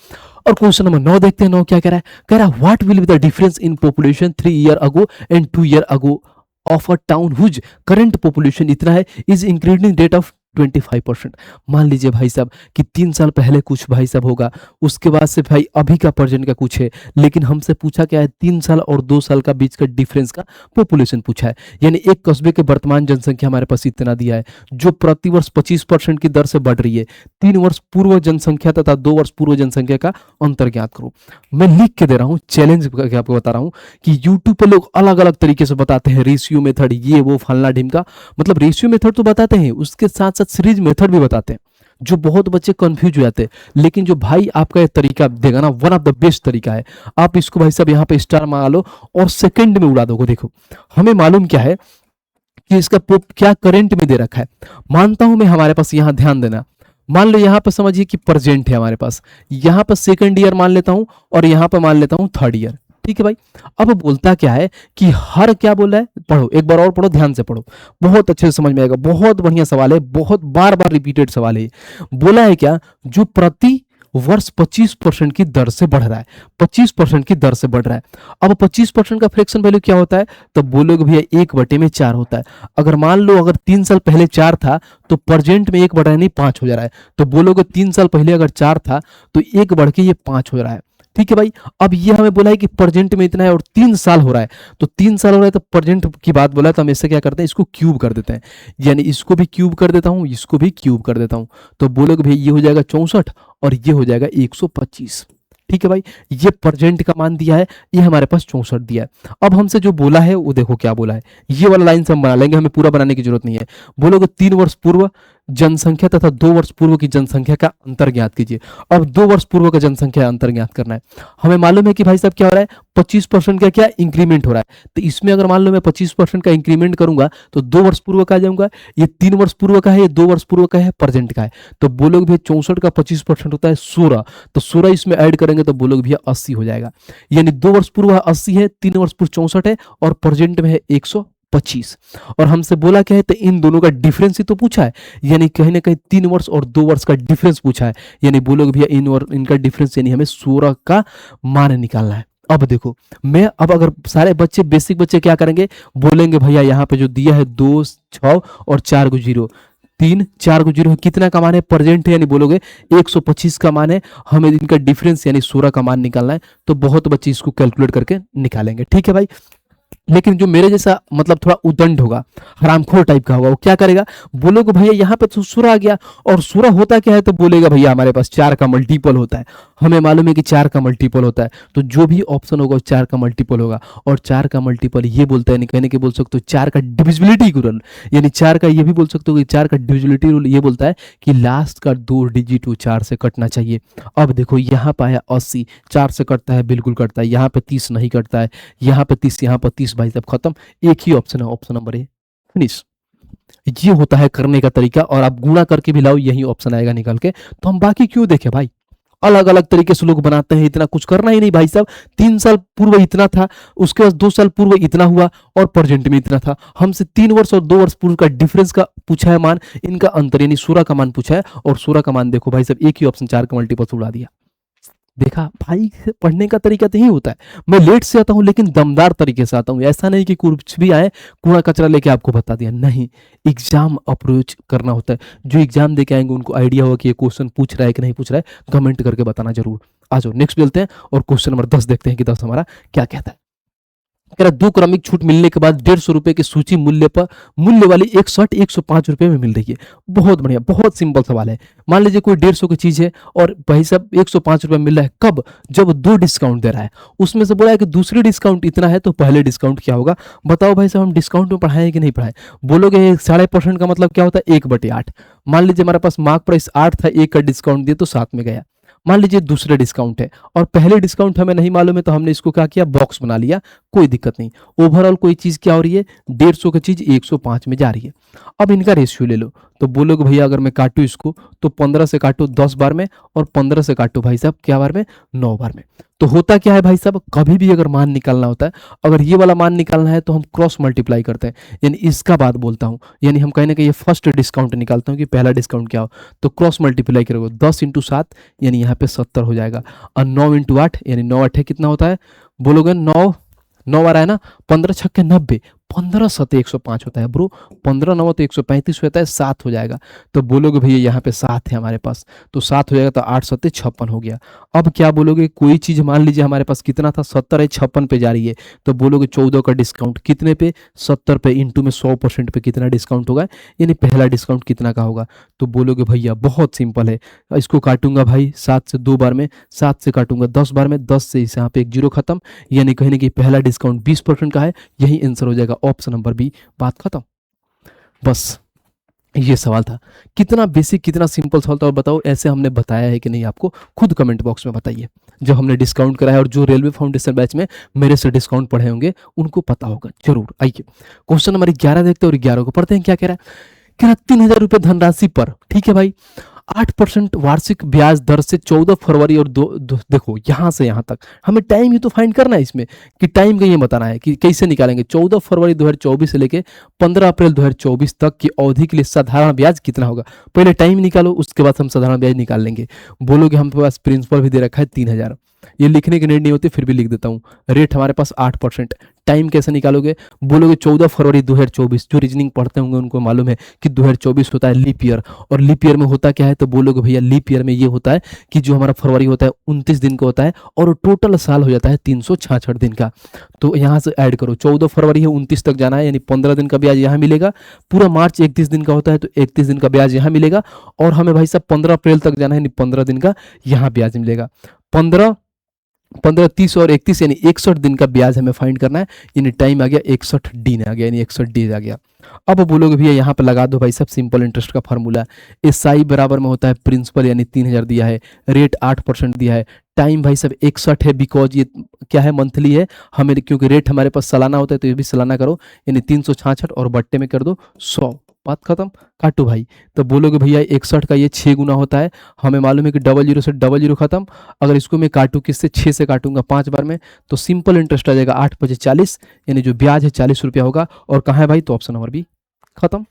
और क्वेश्चन नंबर 9 देखते हैं। 9 क्या कह रहा है, कह रहा है what will be the difference in population 3 year ago एंड 2 year ago of a town whose current population इतना है, इज इंक्रीजिंग रेट ऑफ 25%। मान लीजिए भाई साहब कि 3 साल पहले कुछ भाई साहब होगा, उसके बाद से भाई अभी का प्रेजेंट का कुछ है, लेकिन हमसे पूछा क्या है, 3 साल और 2 साल का बीच का डिफरेंस का पॉपुलेशन पूछा है। यानी एक कस्बे के वर्तमान जनसंख्या हमारे पास इतना दिया है, जो प्रतिवर्ष 25% की दर से बढ़ रही है। 3 वर्ष पूर्व जनसंख्या तथा 2 वर्ष पूर्व जनसंख्या का अंतर ज्ञात करो। मैं लिख के दे रहा हूँ, चैलेंज करके आपको बता रहा हूँ कि यूट्यूब पर लोग अलग अलग तरीके से बताते हैं, रेशियो मेथड, ये वो फलना ढिमका, मतलब रेशियो मेथड तो बताते हैं, उसके साथ साथ सीरीज मेथड भी बताते हैं, जो बहुत बच्चे कंफ्यूज हो जाते हैं। लेकिन जो भाई आपका ये तरीका देगा ना, वन ऑफ द बेस्ट तरीका है। आप इसको भाई साहब यहाँ पे स्टार मार लो और सेकंड में उड़ा दोगे। देखो हमें मालूम क्या है कि इसका क्या करंट में दे रखा है, मानता हूं मैं, हमारे पास यहाँ ध्यान देना, मान लो यहाँ पर समझिए कि प्रेजेंट है हमारे पास, यहाँ पर सेकंड ईयर मान लेता हूं और यहाँ पर मान लेता हूं थर्ड ईयर। ठीक है भाई, अब बोलता क्या है कि हर, क्या बोला है, पढ़ो एक बार और पढ़ो, ध्यान से पढ़ो, बहुत अच्छे से समझ में आएगा, बहुत बढ़िया सवाल है, बहुत बार बार रिपीटेड सवाल है। बोला है क्या, जो प्रति वर्ष 25% की दर से बढ़ रहा है, 25% की दर से बढ़ रहा है। अब 25% का फ्रैक्शन वैल्यू क्या होता है, तो बोलोगे भैया 1/4 होता है। अगर मान लो अगर 3 साल पहले 4 था तो प्रेजेंट में 1/5 हो जा रहा है, तो बोलोगे 3 साल पहले अगर 4 था तो 1 बढ़ के ये 5 हो रहा है। ठीक है भाई, अब ये हमें बोला है कि प्रेजेंट में इतना है और 3 साल हो रहा है, तो 3 साल हो रहा है तो प्रेजेंट की बात बोला है, तो हम इससे क्या करते हैं, इसको क्यूब कर देते हैं, यानी इसको भी क्यूब कर देता हूं, इसको भी क्यूब कर देता हूं, तो बोलोगे भाई ये हो जाएगा 64 और ये हो जाएगा 125। ठीक है भाई, ये प्रेजेंट का मान दिया है, ये हमारे पास 64 दिया है। अब हमसे जो बोला है वो देखो क्या बोला है, ये वाला लाइन से हम बना लेंगे, हमें पूरा बनाने की जरूरत नहीं है। बोलोगे 3 वर्ष पूर्व जनसंख्या तथा 2 वर्ष पूर्व की जनसंख्या का अंतर ज्ञात कीजिए। अब 2 वर्ष पूर्व का जनसंख्या अंतर ज्ञात करना है। हमें मालूम है कि भाई साहब क्या हो रहा है, 25% का क्या इंक्रीमेंट हो रहा है, तो इसमें अगर मान लो मैं 25% का इंक्रीमेंट करूंगा तो 2 वर्ष पूर्व का आ जाऊंगा, ये 3 वर्ष पूर्व का है, ये 2 वर्ष पूर्व का है, प्रेजेंट का है, तो बोलोगे भैया 64 का 25% होता है 16, तो 16 इसमें ऐड करेंगे तो बोलोगे भैया 80 हो जाएगा। यानी 2 वर्ष पूर्व 80 है, 3 वर्ष पूर्व 64 है और प्रेजेंट में है 125। और हमसे बोला क्या है, तो इन दोनों का डिफरेंस ही तो पूछा है, यानी कहीं ना कहीं 3 वर्ष और 2 वर्ष का डिफरेंस पूछा है, यानी बोलोगे भैया इन और इनका डिफरेंस, यानी हमें 16 का मान निकालना है। अब देखो मैं, अब अगर सारे बच्चे बेसिक बच्चे क्या करेंगे, बोलेंगे भैया यहाँ पे जो दिया है 2 6 और 4 को 0, 3 4 को 0 है, कितना का मान है, प्रेजेंट है, यानी बोलोगे 125 का मान है, हमें इनका डिफरेंस यानी 16 का मान निकालना है, तो बहुत बच्चे इसको कैलकुलेट करके निकालेंगे। ठीक है भाई, लेकिन जो मेरे जैसा मतलब थोड़ा उदंड होगा, हरामखोर टाइप का होगा, वो क्या करेगा, बोलोगे भैया यहाँ पे तो सूरा आ गया, और सूरा होता क्या है, तो बोलेगा भैया हमारे पास 4 का मल्टीपल होता है, हमें मालूम है कि 4 का मल्टीपल होता है, तो जो भी ऑप्शन होगा 4 का मल्टीपल होगा, और 4 का मल्टीपल ये बोलता है, कहने के बोल सकते हो 4 का डिविजिबिलिटी रूल, यानी 4 का ये भी बोल सकते हो कि 4 का डिविजिबिलिटी रूल ये बोलता है कि लास्ट का 2 डिजिट 4 से कटना चाहिए। अब देखो यहाँ पे आया 80, 4 से कटता है, बिल्कुल कटता है, यहाँ पे 30 नहीं कटता है, यहाँ पे 30, यहाँ पर 30, भाई साहब खत्म, एक ही ऑप्शन है, ऑप्शन नंबर ए, फिनिश। ये होता है करने का तरीका। और आप गुणा करके भी लाओ, यही ऑप्शन आएगा निकल के। तो हम बाकी क्यों देखें भाई, अलग अलग तरीके से लोग बनाते हैं, इतना कुछ करना ही नहीं भाई साहब। 3 साल पूर्व इतना था, उसके बाद 2 साल पूर्व इतना हुआ, और प्रेजेंट में इतना था। हमसे 3 वर्ष और 2 वर्ष पूर्व का डिफरेंस का पूछा है मान, इनका अंतर यानी 16 का मान पूछा है, और 16 का मान देखो भाई साहब, एक ही ऑप्शन 4 का मल्टीपल से उड़ा दिया। देखा भाई, पढ़ने का तरीका तो यही होता है। मैं लेट से आता हूँ लेकिन दमदार तरीके से आता हूँ, ऐसा नहीं कि कुछ भी आए कूड़ा कचरा लेके आपको बता दिया, नहीं। एग्जाम अप्रोच करना होता है। जो एग्जाम दे के आएंगे उनको आइडिया होगा कि ये क्वेश्चन पूछ रहा है कि नहीं पूछ रहा है, कमेंट करके बताना जरूर। आ जाओ नेक्स्ट मिलते हैं, और क्वेश्चन नंबर 10 देखते हैं कि 10 हमारा क्या कहता है। कह रहा 2 क्रमिक छूट मिलने के बाद 150 रुपए की सूची मूल्य वाली एक शर्ट 105 रुपए में मिल रही है। बहुत बढ़िया, बहुत सिंपल सवाल है। मान लीजिए कोई 150 की चीज है और भाई साहब 105 रुपए मिल रहा है, कब? जब 2 डिस्काउंट दे रहा है। उसमें से बोला है कि दूसरी डिस्काउंट इतना है, तो पहले डिस्काउंट क्या होगा? बताओ भाई साहब, हम डिस्काउंट में पढ़ाए कि नहीं पढ़ाए? बोलोगे 0.5% का मतलब क्या होता है? 1/8। मान लीजिए हमारे पास मार्क प्राइस 8 था, 1 का डिस्काउंट दिया तो 7 में गया। मान लीजिए दूसरे डिस्काउंट है और पहले डिस्काउंट हमें नहीं मालूम है, तो हमने इसको क्या किया? बॉक्स बना लिया, कोई दिक्कत नहीं। ओवरऑल कोई चीज क्या हो रही है? 150 की चीज 105 में जा रही है। अब इनका रेशियो ले लो, तो बोलोगे भैया अगर मैं काटूं इसको, तो 15 से काटो 10 बार में, और 15 से काटो भाई साहब क्या बार में? 9 बार में। तो होता क्या है भाई साहब, कभी भी अगर मान निकालना होता है, अगर ये वाला मान निकालना है तो हम क्रॉस मल्टीप्लाई करते हैं। यानी इसका बात बोलता हूं, यानी हम कहीं ना कहीं ये फर्स्ट डिस्काउंट निकालता हूं कि पहला डिस्काउंट क्या हो, तो क्रॉस मल्टीप्लाई करोगे। 10 इंटू 7 यानी यहाँ पे 70 हो जाएगा, और 9 इंटू 8 यानी 9 8 कितना होता है? बोलोगे 9 9 आ रहा है ना, 15 छक्के 90, 15 सते 105 होता है ब्रो। 15 9 तो 135 होता है, 7 हो जाएगा। तो बोलोगे भैया यहाँ पे 7 है हमारे पास, तो 7 हो जाएगा, तो 8 सते 56 हो गया। अब क्या बोलोगे, कोई चीज मान लीजिए हमारे पास कितना था? 70 है, 56 पे जा रही है, तो बोलोगे 14 का डिस्काउंट कितने पे? 70 पे, इंटू में 100% पे कितना डिस्काउंट होगा, यानी पहला डिस्काउंट कितना का होगा? तो बोलोगे भैया बहुत सिंपल है, इसको काटूंगा भाई 7 से 2 बार में, 7 से काटूंगा 10 बार में, 10 से इस यहाँ पे एक जीरो खत्म, यानी कहीं ना कहीं पहला डिस्काउंट 20% का है, यही आंसर हो जाएगा ऑप्शन नंबर बी। बात खत्म। बस ये सवाल था। कितना बेसिक, कितना सिंपल सवाल था, और बताओ ऐसे हमने बताया है कि नहीं आपको? खुद कमेंट बॉक्स में बताइए। जो हमने डिस्काउंट कराया, और जो रेलवे फाउंडेशन बैच में मेरे से डिस्काउंट पढ़े होंगे उनको पता होगा जरूर। आइए क्वेश्चन नंबर 11 देखते हैं, और 11 को पढ़ते हैं। क्या कह रहा है? कह रहा 3,000 रुपये धनराशि पर, ठीक है भाई, 8% वार्षिक ब्याज दर से 14 फरवरी और देखो यहां से यहां तक हमें टाइम ही तो फाइंड करना है इसमें, कि टाइम का ये बताना है कि कैसे निकालेंगे। 14 फरवरी 2024 से लेके 15 अप्रैल 2024 तक की अवधि के लिए साधारण ब्याज कितना होगा? पहले टाइम निकालो, उसके बाद हम साधारण ब्याज निकाल लेंगे। बोलोगे हमारे पास प्रिंसिपल भी दे रखा है 3,000, ये लिखने की नीड नहीं होती, फिर भी लिख देता हूँ। रेट हमारे पास 8%। टाइम कैसे निकालोगे? बोलोगे 14 फरवरी 2024, जो रीजनिंग पढ़ते होंगे उनको मालूम है कि 2024 होता है लीप ईयर, और लीप ईयर में होता क्या है? तो बोलोगे भैया लीप ईयर में ये होता है कि जो हमारा फरवरी होता है 29 दिन का होता है, और टोटल साल हो जाता है 366 दिन का। तो यहाँ से ऐड करो, 14 फरवरी है 29 तक जाना है, यानी 15 दिन का ब्याज यहाँ मिलेगा। पूरा मार्च 31 दिन का होता है, तो 31 दिन का ब्याज यहाँ मिलेगा, और हमें भाई साहब 15 अप्रैल तक जाना है, यानी 15 दिन का यहाँ ब्याज मिलेगा। 15 15 30 और 31 यानी 61 दिन का ब्याज हमें फाइंड करना है, यानी टाइम आ गया 61 डी आ गया, यानी 61 डी आ गया। अब बोलोगे भैया यहाँ पे लगा दो भाई सब सिंपल इंटरेस्ट का फार्मूला। एस आई बराबर में होता है प्रिंसिपल यानी 3,000 दिया है, रेट 8% दिया है, टाइम भाई सब 61 है, बिकॉज ये क्या है? मंथली है हमें, क्योंकि रेट हमारे पास सालाना होता है, तो ये भी सालाना करो, यानी 366 और बट्टे में कर दो 100। बात खत्म। काटो भाई। तो बोलोगे भैया 61 का ये 6 गुना होता है, हमें मालूम है कि 00 से 00 खत्म। अगर इसको मैं काटूं किससे? 6 से काटूंगा 5 बार में, तो सिंपल इंटरेस्ट आ जाएगा 8 × 40, यानी जो ब्याज है 40 रुपया होगा। और कहाँ है भाई? तो ऑप्शन नंबर बी। खत्म।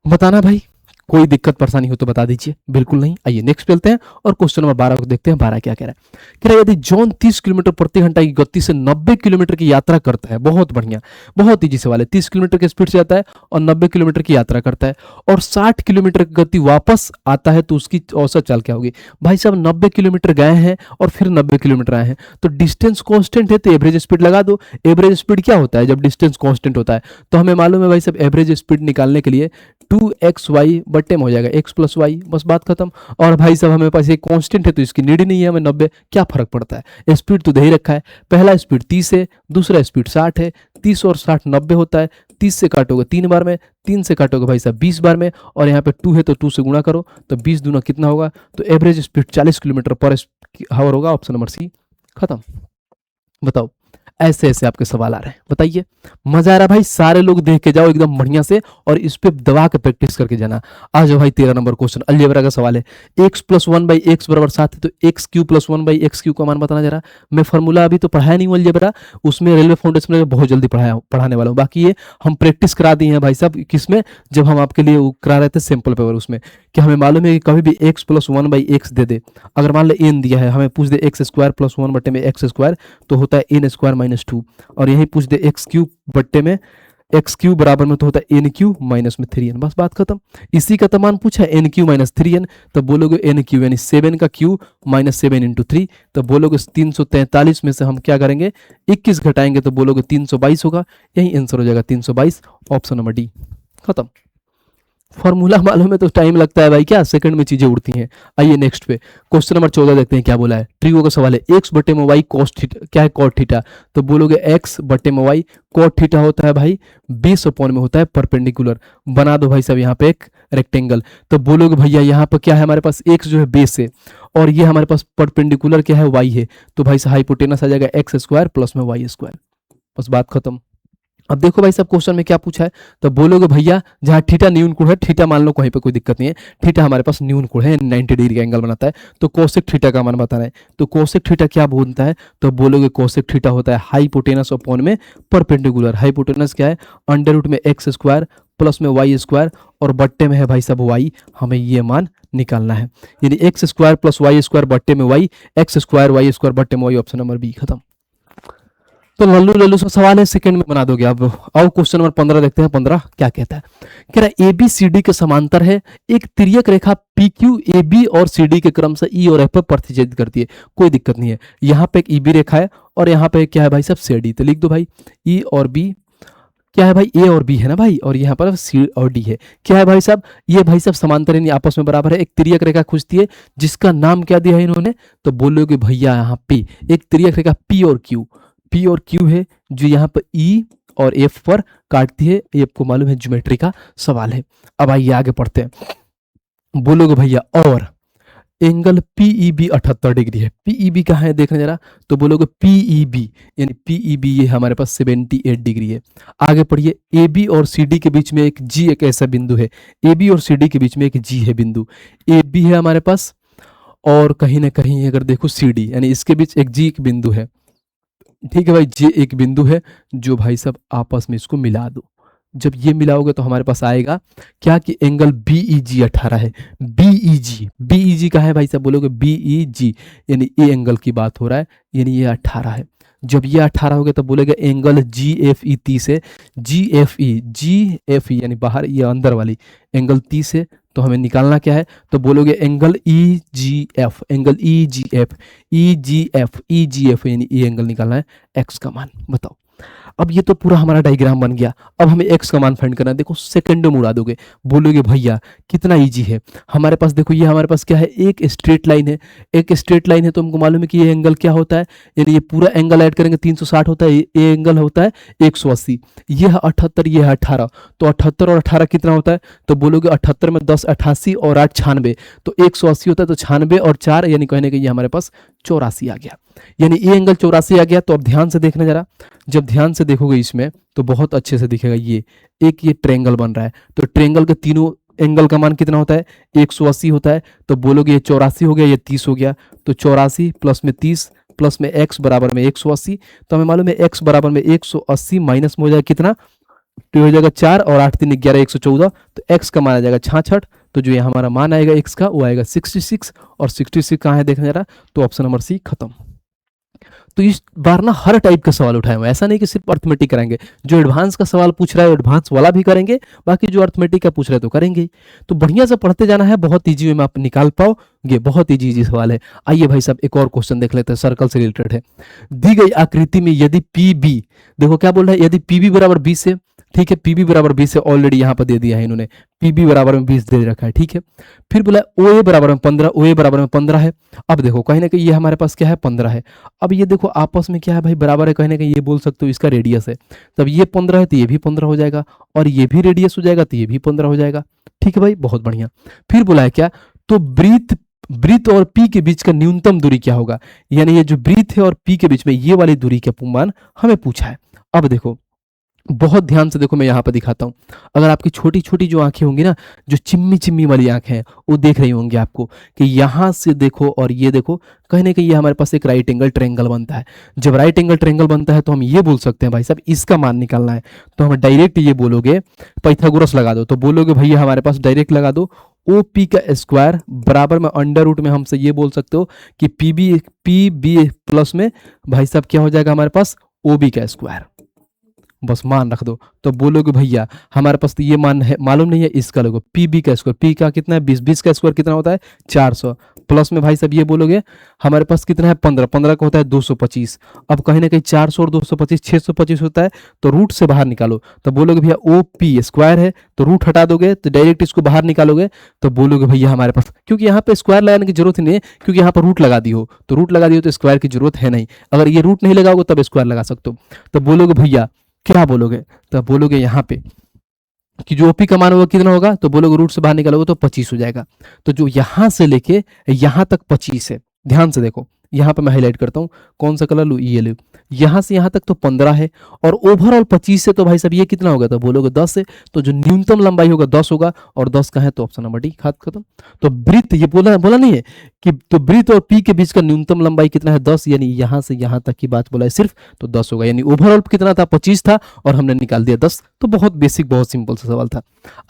बताना भाई, कोई दिक्कत परेशानी हो तो बता दीजिए, बिल्कुल नहीं। आइए नेक्स्ट चलते हैं और क्वेश्चन नंबर 12 को देखते हैं। 12 क्या कह रहा है? कह रहा है यदि जॉन 30 किलोमीटर प्रति घंटा की गति से 90 किलोमीटर की यात्रा करता है, बहुत बढ़िया, बहुत ईजी सवाल है। 30 किलोमीटर की स्पीड से जाता है और 90 किलोमीटर की यात्रा करता है, और 60 किलोमीटर की गति वापस आता है, तो उसकी औसत चाल क्या होगी? भाई साहब 90 किलोमीटर गए हैं और फिर 90 किलोमीटर आए हैं, तो डिस्टेंस कांस्टेंट है, तो एवरेज स्पीड लगा दो। एवरेज स्पीड क्या होता है जब डिस्टेंस कांस्टेंट होता है? तो हमें मालूम है भाई साहब एवरेज स्पीड निकालने के लिए 2xy बट्टे में हो जाएगा x + y, बस बात खत्म। और भाई साहब हमें पास ये कांस्टेंट है, तो इसकी नीड ही नहीं है हमें 90, क्या फर्क पड़ता है? स्पीड तो दे ही रखा है, पहला स्पीड 30 है, दूसरा स्पीड 60 है, 30 और 60 90 होता है। 30 से काटोगे 3 बार में, 3 से काटोगे भाई साहब 20 बार में, और यहाँ पे 2 है तो 2 से गुणा करो, तो 20 दूना कितना होगा? तो एवरेज स्पीड 40 किलोमीटर पर हावर होगा, ऑप्शन नंबर सी। खत्म। बताओ ऐसे ऐसे आपके सवाल आ रहे हैं। बताइए, मजा आ रहा है भाई? सारे लोग देख के जाओ एकदम बढ़िया से और इस पे दबा के प्रैक्टिस करके जाना। आ जाओ भाई, 13 नंबर क्वेश्चन अलजेब्रा का सवाल है। X plus one by x बराबर 7 है, तो x cube plus one by x Q का मान बताना जरा। मैं फॉर्मूला अभी तो पढ़ाया नहीं हूँ अलजेब्रा, उसमें रेलवे फाउंडेशन में बहुत जल्दी पढ़ाने वाला हूँ। बाकी ये हम प्रैक्टिस करा दिए हैं भाई साहब, किसमें, जब हम आपके लिए वो करा रहे थे सैंपल पेपर उसमें, कि हमें मालूम है कि कभी भी x plus one by x दे दे, अगर मान लो एन दिया है, हमें पूछ दे एक्स स्क्वायर प्लस वन बट्टे में एक्स स्क्वायर, तो होता है एन स्क्वायर माइनस टू, और यही पूछ दे एक्स क्यूब बट्टे में एक्स क्यूब बराबर में, तो होता है एन क्यू माइनस में 3n, बस बात खत्म। इसी का तो मान पूछा है एन क्यू माइनस 3n, तो बोलोगे एन क्यू यानी 7 का क्यू माइनस 7 इंटू 3, तो बोलोगे 343 में से हम क्या करेंगे 21 घटाएंगे, तो बोलोगे 322 होगा। यही आंसर हो जाएगा 322, ऑप्शन नंबर डी, खत्म। फॉर्मूला मालूम है तो टाइम लगता है भाई, क्या सेकंड में चीजें उड़ती हैं। आइए नेक्स्ट पे, क्वेश्चन नंबर 14 देखते हैं क्या बोला है। ट्रिगो का सवाल है, एक्स बटे में वाई कॉस थीटा, क्या है कॉट थीटा, तो बोलोगे एक्स बटे में वाई कॉट थीटा होता है भाई 20 अपॉन में होता है परपेंडिकुलर। बना दो भाई साहब यहाँ पे एक रेक्टेंगल, तो बोलोगे भैया यहाँ पर क्या है हमारे पास, एक्स जो है बेस है और ये हमारे पास परपेंडिकुलर क्या है वाई है, तो भाई साहब हाइपोटेनस आ जाएगा एक्स स्क्वायर प्लस में वाई स्क्वायर, बस बात खत्म। अब देखो भाई साहब क्वेश्चन में क्या पूछा है, तो बोलोगे भैया जहाँ थीटा न्यून कोण है, थीटा मान लो कहीं पे कोई दिक्कत नहीं है, थीटा हमारे पास न्यून कोण है 90 डिग्री का एंगल बनाता है, तो कोसेक थीटा का मान बताना है। तो कोसेक थीटा क्या बोलता है, तो बोलोगे कोसेक थीटा होता है हाइपोटेनस अपॉन में परपेंडिकुलर। हाइपोटेनस क्या है, अंडर रूट में एक्स स्क्वायर प्लस में वाई स्क्वायर और बट्टे में है भाई साहब वाई, हमें ये मान निकालना है। यानी x square plus y square बट्टे में y, x square y square बट्टे में वाई, ऑप्शन नंबर बी, खत्म। तो लल्लू लल्लू सा सवाल है, सेकंड में बना दोगे आप। आओ क्वेश्चन नंबर 15 देखते हैं। 15 क्या कहता है, कह रहा है ए बी सी डी के समांतर है, एक तिर्यक रेखा पी क्यू ए बी और सी डी के क्रम से ई और एफ पर प्रतिच्छेद करती है। कोई दिक्कत नहीं है, यहाँ पे एक ई बी रेखा है और यहाँ पे क्या है भाई साहब सी डी, तो लिख दो भाई ई और बी, क्या है भाई ए और बी है ना भाई, और यहाँ पर सी और डी है। क्या है भाई साहब, ये भाई साहब समांतर यानी आपस में बराबर है। एक तिर्यक रेखा खींचती है जिसका नाम क्या दिया है इन्होंने, तो बोलोगे भैया यहाँ पे एक तिर्यक रेखा पी और क्यू, पी और क्यू है जो यहाँ पर ई और एफ पर काटती है, ये आपको मालूम है ज्योमेट्री का सवाल है। अब आइए आगे पढ़ते हैं। बोलोगे भैया और एंगल पीईबी 78 डिग्री है। पीईबी कहाँ है देखना जरा, तो बोलोगे पीईबी यानी पीईबी ये हमारे पास 78 डिग्री है। आगे पढ़िए, ए बी और सी डी के बीच में एक जी एक ऐसा बिंदु है, ए बी और सी डी के बीच में एक जी है बिंदु, ए बी है हमारे पास और कहीं ना कहीं अगर देखो सी डी यानी इसके बीच एक जी एक बिंदु है। ठीक है भाई, जे एक बिंदु है जो भाई साहब आपस में इसको मिला दो। जब ये मिलाओगे तो हमारे पास आएगा क्या कि एंगल बीईजी 18 है। बीईजी, बीईजी का है भाई साहब, बोलोगे बीईजी यानी ए एंगल की बात हो रहा है, यानी ये 18 है। जब ये 18 हो गया तो बोलेगा एंगल जी एफ ई 30 है। जी एफ ई यानी बाहर, ये अंदर वाली एंगल 30 है, तो हमें निकालना क्या है, तो बोलोगे एंगल ई जी एफ, एंगल ई जी एफ, ई जी एफ, ई जी एफ यानी ये एंगल निकालना है, एक्स का मान बताओ। अब ये तो पूरा हमारा डायग्राम बन गया, अब हमें एक्स का मान फाइंड करना है। देखो सेकंड में उड़ा दोगे, बोलोगे भैया कितना इजी है हमारे पास। देखो ये हमारे पास क्या है, एक स्ट्रेट लाइन है, एक स्ट्रेट लाइन है, तो हमको मालूम है कि ये एंगल क्या होता है, यानी ये पूरा एंगल ऐड करेंगे 360 होता है, ये एंगल होता है 180, ये है 78, ये है 18, तो 78 और 18 कितना होता है, तो बोलोगे 78 में 10 88 और 8 96, तो 180 होता है, तो 96 और 4 यानी कहने के ये हमारे पास 84 आ गया, यानी ये एंगल 84 आ गया। तो अब ध्यान से देखना जरा, जब ध्यान से देखोगे इसमें तो बहुत अच्छे से दिखेगा, ये एक ये ट्रायंगल बन रहा है, तो ट्रायंगल के तीनों एंगल का मान कितना होता है 180 होता है, तो बोलोगे ये 84 हो गया, ये 30 हो गया, तो 84 प्लस में 30 प्लस में x बराबर में 180, तो हमें मालूम है x बराबर में 180 माइनस में हो जाएगा कितना, तो हो जाएगा 4 और 8 3 11 114, तो x का मान आ जाएगा 66, तो जो ये हमारा मान आएगा x का वो आएगा 66, और 66 कहाँ है देखना जरा, तो ऑप्शन नंबर सी, खत्म। तो इस बार ना हर टाइप का सवाल उठाए हुए, ऐसा नहीं कि सिर्फ अर्थमेटिक करेंगे, जो एडवांस का सवाल पूछ रहा है एडवांस वाला भी करेंगे, बाकी जो अर्थमेटिक का पूछ रहे हैं तो करेंगे। तो बढ़िया से पढ़ते जाना है, बहुत ईजी वे में आप निकाल पाओगे, बहुत ईजी सवाल है। आइए भाई साहब एक और क्वेश्चन देख लेते हैं, सर्कल से रिलेटेड है। दी गई आकृति में यदि पी बी, देखो क्या बोल रहा है, यदि पी बी बराबर 20 से, ठीक है, पीबी बराबर 20 है, ऑलरेडी यहाँ पर दे दिया है इन्होंने, पीबी बराबर में 20 दे रखा है, ठीक है। फिर बोला ओ ए बराबर में 15, ओ ए बराबर में 15 है। अब देखो कहीं ना कहीं ये हमारे पास क्या है 15 है, अब ये देखो आपस में क्या है भाई बराबर है, कहीं ना कहीं ये बोल सकते हो इसका रेडियस है, तब ये 15 है तो ये भी 15 हो जाएगा, और ये भी रेडियस हो जाएगा तो ये भी 15 हो जाएगा, ठीक है भाई, बहुत बढ़िया। फिर बोला है क्या, तो वृत्त वृत्त और पी के बीच का न्यूनतम दूरी क्या होगा, यानी ये जो वृत्त है और पी के बीच में ये वाली दूरी का मान हमें पूछा है। अब देखो बहुत ध्यान से देखो, मैं यहाँ पर दिखाता हूँ। अगर आपकी छोटी छोटी जो आंखें होंगी ना, जो चिम्मी चिम्मी वाली आंखें हैं, वो देख रही होंगी आपको कि यहाँ से देखो और ये देखो, कहीं ना कहीं ये हमारे पास एक राइट एंगल ट्रायंगल बनता है। जब राइट एंगल ट्रायंगल बनता है तो हम ये बोल सकते हैं भाई साहब इसका मान निकालना है, तो हम डायरेक्ट ये बोलोगे, पाइथागोरस लगा दो, तो बोलोगे भैया हमारे पास डायरेक्ट लगा दो ओ पी का स्क्वायर बराबर में अंडर रूट में हमसे ये बोल सकते हो कि पी बी प्लस में भाई साहब क्या हो जाएगा हमारे पास ओ बी का स्क्वायर, बस मान रख दो। तो बोलोगे भैया हमारे पास तो ये मान है, मालूम नहीं है, इसका लोगो पी बी का स्क्वायर, पी का कितना है 20, 20 का स्क्वायर कितना होता है 400, प्लस में भाई साहब ये बोलोगे हमारे पास कितना है 15, 15 का होता है 225। अब कहीं ना कहीं 400 और 225 625 होता है, तो रूट से बाहर निकालो, तो बोलोगे भैया ओ पी स्क्वायर है, तो रूट हटा दोगे तो डायरेक्ट इसको बाहर निकालोगे, तो बोलोगे भैया हमारे पास, क्योंकि यहाँ पे स्क्वायर लगाने की जरूरत नहीं है, क्योंकि यहाँ पर रूट लगा दी हो, तो रूट लगा दी हो तो स्क्वायर की जरूरत है नहीं, अगर ये रूट नहीं लगाओगे तब स्क्वायर लगा सकते हो। तो बोलोगे भैया क्या बोलोगे, तो बोलोगे यहाँ पे कि जो ओपी का मान होगा कितना होगा, तो बोलोगे रूट से बाहर निकालोगे तो 25 हो जाएगा। तो जो यहां से लेके यहां तक 25 है, ध्यान से देखो, यहां पे मैं हाईलाइट करता हूं, कौन सा कलर लू, ये लू, यहां से यहां तक तो 15 है, और ओवरऑल 25 से तो भाई साहब ये कितना होगा, तो बोलोगे 10 है, तो जो न्यूनतम लंबाई होगा 10 होगा, और 10 का है तो ऑप्शन नंबर डी खत्म। तो वृत्त ये बोला बोला नहीं है कि तो वृत्त और पी के बीच का न्यूनतम लंबाई कितना है 10, यानी यहां से यहां तक की बात बोला है सिर्फ, तो 10 होगा, यानी ओवरऑल कितना था 25 था और हमने निकाल दिया 10। तो बहुत बेसिक बहुत सिंपल सा सवाल था।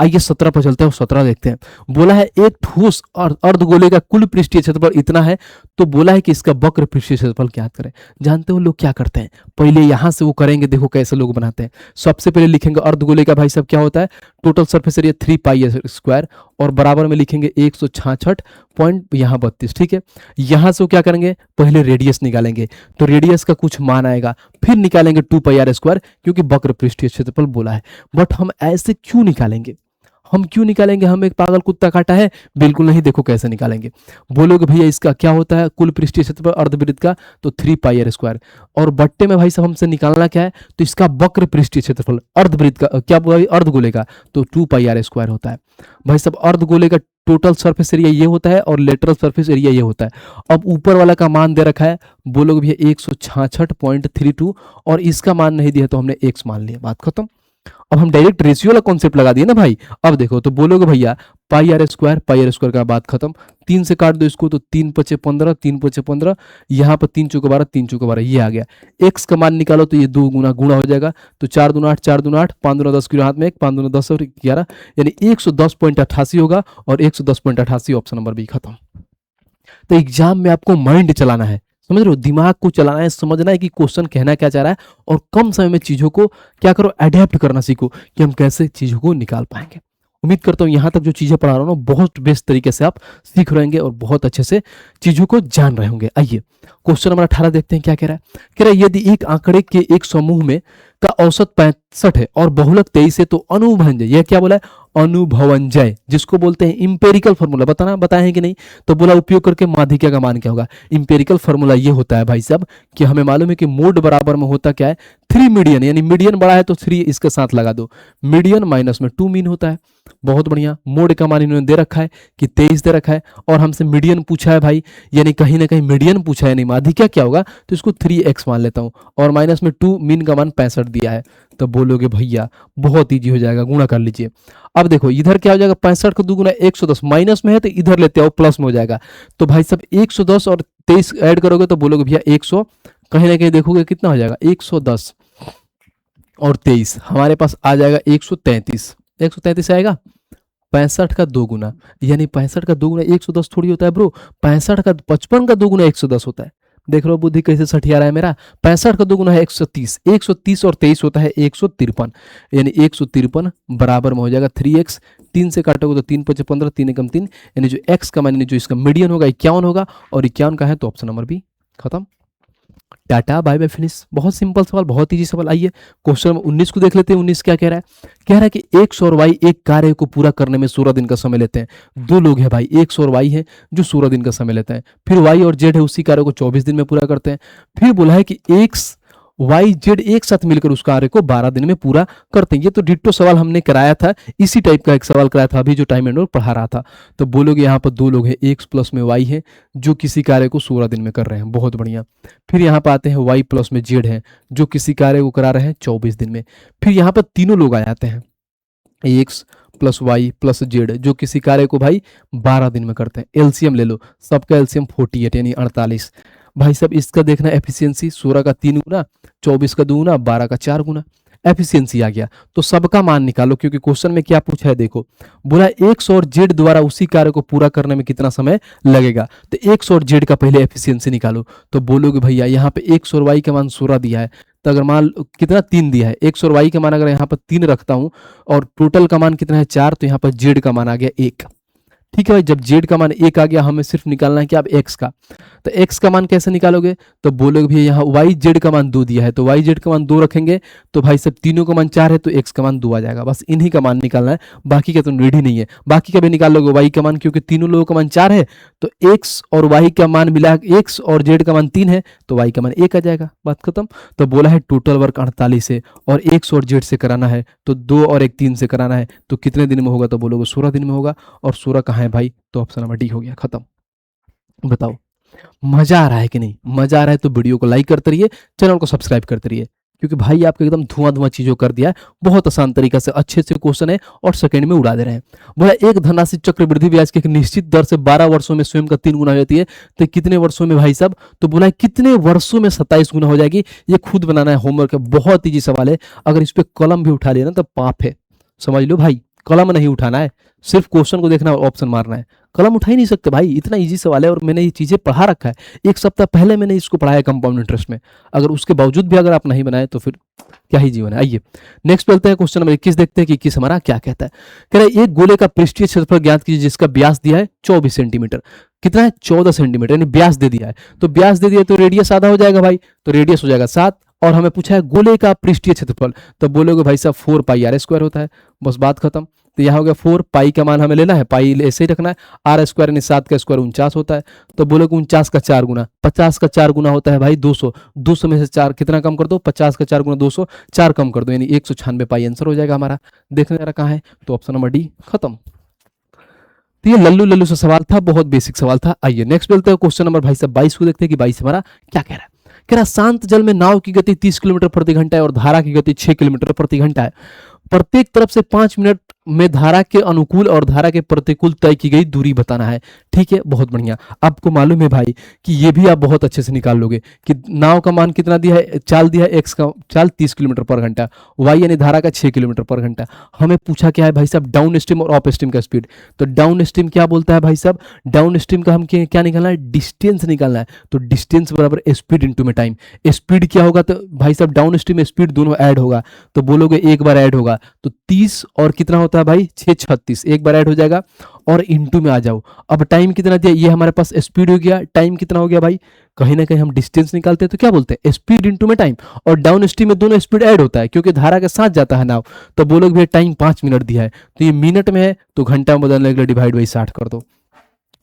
आइए 17 पर चलते हैं, 17 देखते हैं। बोला है एक ठोस और अर्धगोले का कुल पृष्ठीय क्षेत्रफल इतना है, तो बोला है कि इसका वक्र पृष्ठीय क्षेत्रफल ज्ञात करें। जानते हो लोग क्या करते हैं, पहले यहां से वो करेंगे, देखो कैसे लोग बनाते हैं। सबसे पहले लिखेंगे अर्धगोले का भाई साहब क्या होता है, total surface area 3 pi square, और बराबर में लिखेंगे 166 पॉइंट यहाँ 32, ठीक है। यहां से वो क्या करेंगे, पहले रेडियस निकालेंगे, तो रेडियस का कुछ मान आएगा, फिर निकालेंगे 2 पाई आर स्क्वायर, क्योंकि वक्र पृष्ठीय क्षेत्रफल बोला है। बट हम ऐसे क्यों निकालेंगे, हम क्यों निकालेंगे, हम एक पागल कुत्ता काटा है, बिल्कुल नहीं। देखो कैसे निकालेंगे, बोलोगे भैया इसका क्या होता है कुल पृष्ठीय क्षेत्रफल अर्धवृत्त का, तो 3 पाई आर स्क्वायर, और बट्टे में भाई साहब हमसे निकालना क्या है, तो इसका वक्र पृष्ठीय क्षेत्रफल अर्धवृत्त का क्या बोला, अर्धगोले का, तो 2 पाई आर स्क्वायर होता है। भाई साहब अर्धगोले का टोटल सरफेस एरिया ये होता है और लेटरल सरफेस एरिया ये होता है। अब ऊपर वाला का मान दे रखा है, बोलोगे भैया 166.32, और इसका मान नहीं दिया तो हमने x मान लिया, बात खत्म। अब हम डायरेक्ट रेशियो वाला कॉन्सेप्ट लगा दिए ना भाई। अब देखो तो बोलोगे भैया पाई आर स्क्वायर का बात खत्म, 3 से काट दो इसको, तो 3 पचे 15, 3 पचे 15, यहाँ पर 3 चौके 12, 3 चौके 12, ये आ गया। x का मान निकालो तो ये 2 गुना गुणा हो जाएगा, तो 4 दूना 8, 4 दूना 8, 5 दूना 10 किलो हाथ में 1, 5 दूना 10 और 11, यानी 110.88 होगा, और 110.88 ऑप्शन नंबर बी खत्म। तो एग्जाम में आपको माइंड चलाना है, समझ रहे हो, दिमाग को चलाना है, समझना है कि क्वेश्चन कहना क्या चाह रहा है, और कम समय में चीजों को क्या करो, अडेप्ट करना सीखो कि हम कैसे चीजों को निकाल पाएंगे। उम्मीद करता हूँ यहाँ तक जो चीजें पढ़ा रहा हूँ बहुत बेस्ट तरीके से आप सीख रहेंगे और बहुत अच्छे से चीजों को जान रहे होंगे। आइए क्वेश्चन नंबर 18 देखते हैं क्या कह रहा है। कह रहा है यदि एक आंकड़े के एक समूह में का औसत 65 है और बहुलक 23 है तो अनुभवंजय, यह क्या बोला है, अनुभवंजय, जिसको बोलते हैं इंपेरिकल फॉर्मूला, बताना बताए कि नहीं, तो बोला उपयोग करके माध्यिका का मान क्या होगा। इंपेरिकल फॉर्मूला ये होता है भाई साहब कि हमें मालूम है कि मोड बराबर में होता क्या है 3 मीडियन, यानी मीडियन बड़ा है तो 3 इसके साथ लगा दो, मीडियन माइनस में 2 मीन होता है। बहुत बढ़िया, मोड का मान इन्होंने दे रखा है कि 23 दे रखा है, और हमसे मीडियन पूछा है भाई, यानी कहीं ना कहीं मीडियन पूछा है, नहीं माध्यिका क्या होगा, तो इसको 3x मान लेता हूं, और माइनस में 2 मीन का मान 65 दिया है। तो बोलोगे भैया बहुत ईजी हो जाएगा, गुणा कर लीजिए। अब देखो इधर क्या हो जाएगा, 65 का 2 गुना 110, माइनस में है तो इधर लेते आओ प्लस में हो जाएगा, तो भाई सब 110 और 23 ऐड करोगे तो बोलोगे भैया 100, कहीं ना कहीं देखोगे कितना हो जाएगा 110 और 23 हमारे पास आ जाएगा 133, 133 आएगा। 65 का 2 गुना, यानी 65 का 2 गुना 110 थोड़ी होता है ब्रो, 65 का 55 का 2 गुना 110 होता है। देख लो बुद्धि कैसे सठिया रहा है मेरा, 65 का 2 गुना है 130, 130 और 23 होता है 153, यानी 153 बराबर में हो जाएगा 3x, 3 से काटोगे तो 3 पचे 15, 3 एकम 3, यानी जो x का मान यानी जो इसका मीडियन होगा 51 होगा, और 51 का है तो ऑप्शन नंबर बी खत्म। Tata bye bye finish. बहुत सिंपल सवाल, बहुत इजी सवाल। आइए क्वेश्चन नंबर 19 को देख लेते हैं। 19 क्या कह रहा है, कह रहा है कि एक्स और वाई एक कार्य को पूरा करने में 16 दिन का समय लेते हैं। 2 लोग हैं भाई, एक्स और वाई है जो 16 दिन का समय लेते हैं, फिर वाई और जेड है उसी कार्य को 24 दिन में पूरा करते हैं। फिर बोला है कि एक्स वाई जेड एक साथ मिलकर उस कार्य को 12 दिन में पूरा करते हैं। ये तो डिट्टो सवाल हमने कराया था, इसी टाइप का एक सवाल कराया था अभी जो टाइम एंड वर्क पढ़ा रहा था। तो बोलोगे यहाँ पर दो लोग हैं, एक्स प्लस में वाई है जो किसी कार्य को 16 दिन में कर रहे हैं, बहुत बढ़िया। फिर यहाँ पर आते हैं वाई प्लस में जेड है जो किसी कार्य को करा रहे हैं 24 दिन में। फिर यहाँ पर तीनों लोग आ जाते हैं, x plus y plus z जो किसी कार्य को भाई 12 दिन में करते हैं। एलसीएम ले लो, सबका एलसीएम 48 यानी 48। भाई साहब इसका देखना एफिशिएंसी, 16 का 3 गुना, 24 का 2 गुना, 12 का 4 गुना, एफिशिएंसी आ गया। तो सबका मान निकालो, क्योंकि क्वेश्चन में क्या पूछा है देखो, बोला एक्स और जेड द्वारा उसी कार्य को पूरा करने में कितना समय लगेगा। तो एक्स और जेड का पहले एफिशिएंसी निकालो। तो बोलोगे भैया यहाँ पे एक्स और वाई का मान 16 दिया है, तो अगर मान कितना 3 दिया है, एक्स और वाई का मान अगर यहाँ पर 3 रखता हूँ और टोटल का मान कितना है 4, तो यहाँ पर जेड का मान आ गया 1। ठीक है भाई, जब जेड का मान 1 आ गया हमें सिर्फ निकालना है कि अब एक्स का। तो एक्स का मान कैसे निकालोगे, तो बोलोगे भैया यहाँ वाई जेड का मान 2 दिया है, तो वाई जेड का मान 2 रखेंगे, तो भाई सब तीनों का मान 4 है, तो एक्स का मान 2 आ जाएगा। बस इन्हीं का मान निकालना है, बाकी का तो रेडी नहीं है। बाकी का भी निकाल लोगे वाई का मान, क्योंकि तीनों लोगों का मान 4 है, तो एक्स और वाई का मान मिला, एक्स और जेड का मान 3 है, तो वाई का मान 1 आ जाएगा, बात खत्म। तो बोला है टोटल वर्क 48 है और एक्स और जेड से कराना है, तो 2 और 1 3 से कराना है, तो कितने दिन में होगा, तो बोलोगे 16 दिन में होगा। और 16 कहाँ है भाई, तो ऑप्शन नंबर डी हो गया, खत्म। बताओ मजा आ रहा है कि नहीं? मजा आ रहा है तो वीडियो को लाइक करते रहिए, चैनल को सब्सक्राइब करते रहिए, क्योंकि भाई आपको एकदम धुआं धुआं चीजों कर दिया है। बहुत आसान तरीका से अच्छे से क्वेश्चन है और सेकंड में उड़ा दे रहे हैं। बोला एक धनराशि चक्रवृद्धि ब्याज की एक निश्चित दर से 12 वर्षों में स्वयं का 3 गुना हो जाती है, तो कितने वर्षों में भाई साहब? तो बोला है कितने वर्षों में 27 गुना हो जाएगी। ये खुद बनाना है, होमवर्क है, बहुत ईजी सवाल है। अगर इस पे कलम भी उठा लिया ना तो पाप है, समझ लो भाई। कलम नहीं उठाना है, सिर्फ क्वेश्चन को देखना और ऑप्शन मारना है। कलम उठा ही नहीं सकते भाई, इतना इजी सवाल है और मैंने ये चीजें पढ़ा रखा है। 1 सप्ताह पहले मैंने इसको पढ़ाया कंपाउंड इंटरेस्ट में। अगर उसके बावजूद भी अगर आप नहीं बनाए तो फिर क्या ही जीवन है। आइए नेक्स्ट बोलते हैं, क्वेश्चन नंबर 21 देखते हैं कि 21 हमारा क्या कहता है। कह रहा है एक गोले का पृष्ठीय क्षेत्रफल ज्ञात कीजिए जिसका व्यास दिया है 24 सेंटीमीटर। कितना है? 14 सेंटीमीटर, यानी व्यास दे दिया है। तो व्यास दे दिया तो रेडियस आधा हो जाएगा भाई, तो रेडियस हो जाएगा 7। और हमें पूछा है गोले का पृष्ठीय क्षेत्रफल, तो बोलोगे भाई साहब 4 पाई आर स्क्वायर होता है, बस बात खत्म। तो यहाँ हो गया 4 पाई का मान हमें लेना है, पाई ऐसे ही रखना है। आर स्क्वायर यानी 7 का स्क्वायर 49 होता है, तो बोलोगे 49 का 4 गुना, 50 का 4 गुना होता है भाई 200। 200 में से 4 कितना कम कर दो, 50 का 4 गुना 200, 4 कम कर दो, यानी 196 पाई आंसर हो जाएगा हमारा। देखने जरा कहाँ है, तो ऑप्शन नंबर डी, खत्म। तो ये लल्लू लल्लू सा सवाल था, बहुत बेसिक सवाल था। आइए नेक्स्ट बोलते हैं, क्वेश्चन नंबर भाई साहब 22 को देखते हैं कि 22 हमारा क्या कह रहा है। कह रहा शांत जल में नाव की गति 30 किलोमीटर प्रति घंटा है और धारा की गति 6 किलोमीटर प्रति घंटा है। प्रत्येक तरफ से 5 मिनट में धारा के अनुकूल और धारा के प्रतिकूल तय की गई दूरी बताना है। ठीक है, बहुत बढ़िया। आपको मालूम है भाई कि ये भी आप बहुत अच्छे से निकाल लोगे कि नाव का मान कितना दिया है, चाल दिया है, एक्स का चाल 30 किलोमीटर पर घंटा, वाई यानी धारा का 6 किलोमीटर पर घंटा। हमें पूछा क्या है भाई साहब, डाउन स्ट्रीम और अप स्ट्रीम का स्पीड। तो डाउन स्ट्रीम क्या बोलता है भाई साहब, डाउन स्ट्रीम का हम क्या निकालना है, डिस्टेंस निकालना है। तो डिस्टेंस बराबर स्पीड इंटू में टाइम। स्पीड क्या होगा, तो भाई साहब डाउन स्ट्रीम में स्पीड दोनों ऐड होगा, तो बोलोगे एक बार ऐड होगा, तो 30 और कितना होता है भाई 6 36, एक बार ऐड हो जाएगा और इंटू में आ जाओ। अब टाइम कितना दिया, ये हमारे पास स्पीड हो गया, टाइम कितना हो गया भाई, कहीं ना कहीं हम डिस्टेंस निकालते हैं तो क्या बोलते हैं, स्पीड इंटू में टाइम। और डाउन स्ट्रीम में दोनों स्पीड ऐड होता है क्योंकि धारा के साथ जाता है नाव। तो बोलोगे भैया टाइम 5 मिनट दिया है, तो ये मिनट में है, तो घंटा में बदलने के लिए डिवाइड बाई 60 कर दो।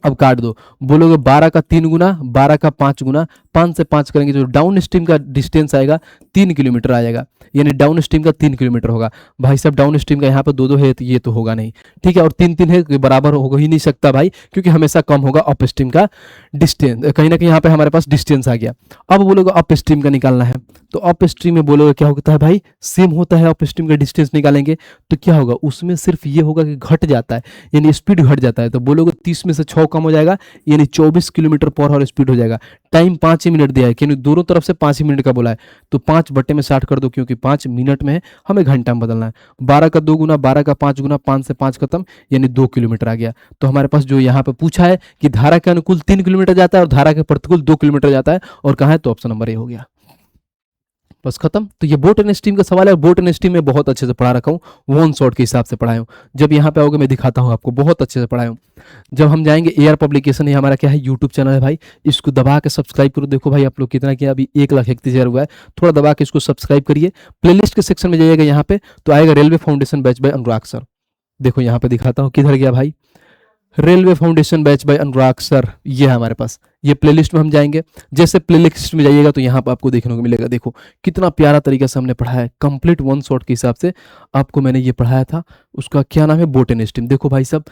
अब काट दो, बोलोगे 12 का 3 गुना, 12 का 5 गुना, 5 से 5 करेंगे जो डाउन स्ट्रीम का डिस्टेंस आएगा 3 किलोमीटर आ जाएगा, यानी डाउन स्ट्रीम का 3 किलोमीटर होगा। भाई साहब डाउन स्ट्रीम का यहाँ पे 2 2 है, तो ये तो होगा नहीं। ठीक है, और 3 3 है, बराबर हो ही नहीं सकता भाई, क्योंकि हमेशा कम होगा अप स्ट्रीम का डिस्टेंस। कहीं ना कहीं यहाँ पे हमारे पास डिस्टेंस आ गया। अब बोलोगे अप स्ट्रीम का निकालना है, तो अप स्ट्रीम में बोलोगे क्या होता है भाई, सेम होता है। अप स्ट्रीम का डिस्टेंस निकालेंगे तो क्या होगा, उसमें सिर्फ ये होगा कि घट जाता है, यानी स्पीड घट जाता है। तो बोलोगे 30 में से 6 कम हो जाएगा, यानी 24 किलोमीटर पर आवर स्पीड हो जाएगा। टाइम 5 ही मिनट दिया है, क्योंकि दोनों तरफ से 5 ही मिनट का बोला है, तो 5 बट्टे में 60 कर दो, क्योंकि 5 मिनट में है, हमें घंटा में बदलना है। 12 का 2 गुना, 12 का 5 गुना, 5 से 5 खत्म, यानी 2 किलोमीटर आ गया। तो हमारे पास जो यहाँ पे पूछा है कि धारा के अनुकूल 3 किलोमीटर जाता है और धारा के प्रतिकूल 2 किलोमीटर जाता है, और कहाँ है, तो ऑप्शन नंबर ए हो गया, बस खत्म। तो ये बोट एंड स्ट्रीम का सवाल है, बोट एंड स्ट्रीम में बहुत अच्छे से पढ़ा रखा हूँ, वन शॉट के हिसाब से पढ़ाया हूँ। जब यहाँ पे आओगे मैं दिखाता हूँ आपको, बहुत अच्छे से पढ़ाया हूँ। जब हम जाएंगे एआर पब्लिकेशन, ये हमारा क्या है, यूट्यूब चैनल है भाई, इसको दबा के सब्सक्राइब करो। देखो भाई आप लोग कितना किया, अभी 1,31,000 हुआ है, थोड़ा दबा के इसको सब्सक्राइब करिए। प्लेलिस्ट के सेक्शन में जाइएगा, यहाँ पे तो आएगा रेलवे फाउंडेशन बैच बाय अनुराग सर। देखो यहाँ पे दिखाता हूँ, किधर गया भाई, रेलवे फाउंडेशन बैच बाय अनुराग सर, ये है हमारे पास। ये प्लेलिस्ट में हम जाएंगे, जैसे प्लेलिस्ट में जाइएगा तो यहाँ पर आपको देखने को मिलेगा। देखो कितना प्यारा तरीका से हमने पढ़ाया है, कंप्लीट वन शॉट के हिसाब से आपको मैंने ये पढ़ाया था। उसका क्या नाम है, बोटनी स्ट्रीम। देखो भाई साहब,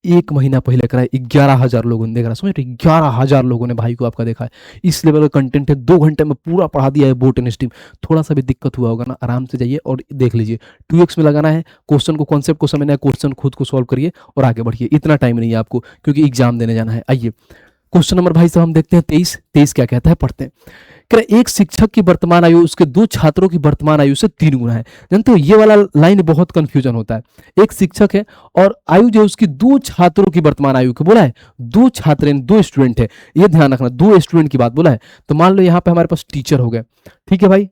1 महीना पहले कराया, 11,000 लोगों ने देखा है, समझ रहे, 11,000 लोगों ने भाई को आपका देखा है। इस लेवल का कंटेंट है, 2 घंटे में पूरा पढ़ा दिया है बोटनी स्ट्रीम। थोड़ा सा भी दिक्कत हुआ होगा ना, आराम से जाइए और देख लीजिए। 2x में लगाना है, क्वेश्चन को, कॉन्सेप्ट को समझना है, क्वेश्चन खुद को सॉल्व करिए और आगे बढ़िए। इतना टाइम नहीं है आपको, क्योंकि एग्जाम देने जाना है। आइए क्वेश्चन नंबर भाई साहब हम देखते हैं 23 क्या कहता है, पढ़ते हैं। कह रहा है, एक शिक्षक की वर्तमान आयु उसके 2 छात्रों की वर्तमान आयु से 3 गुना है। जानते हो ये वाला लाइन बहुत कंफ्यूजन होता है। एक शिक्षक है और आयु जो है उसकी 2 छात्रों की वर्तमान आयु की बोला है, 2 छात्र 2 स्टूडेंट है, ये ध्यान रखना, 2 स्टूडेंट की बात बोला है। तो मान लो यहाँ पे हमारे पास टीचर हो गए, ठीक है भाई,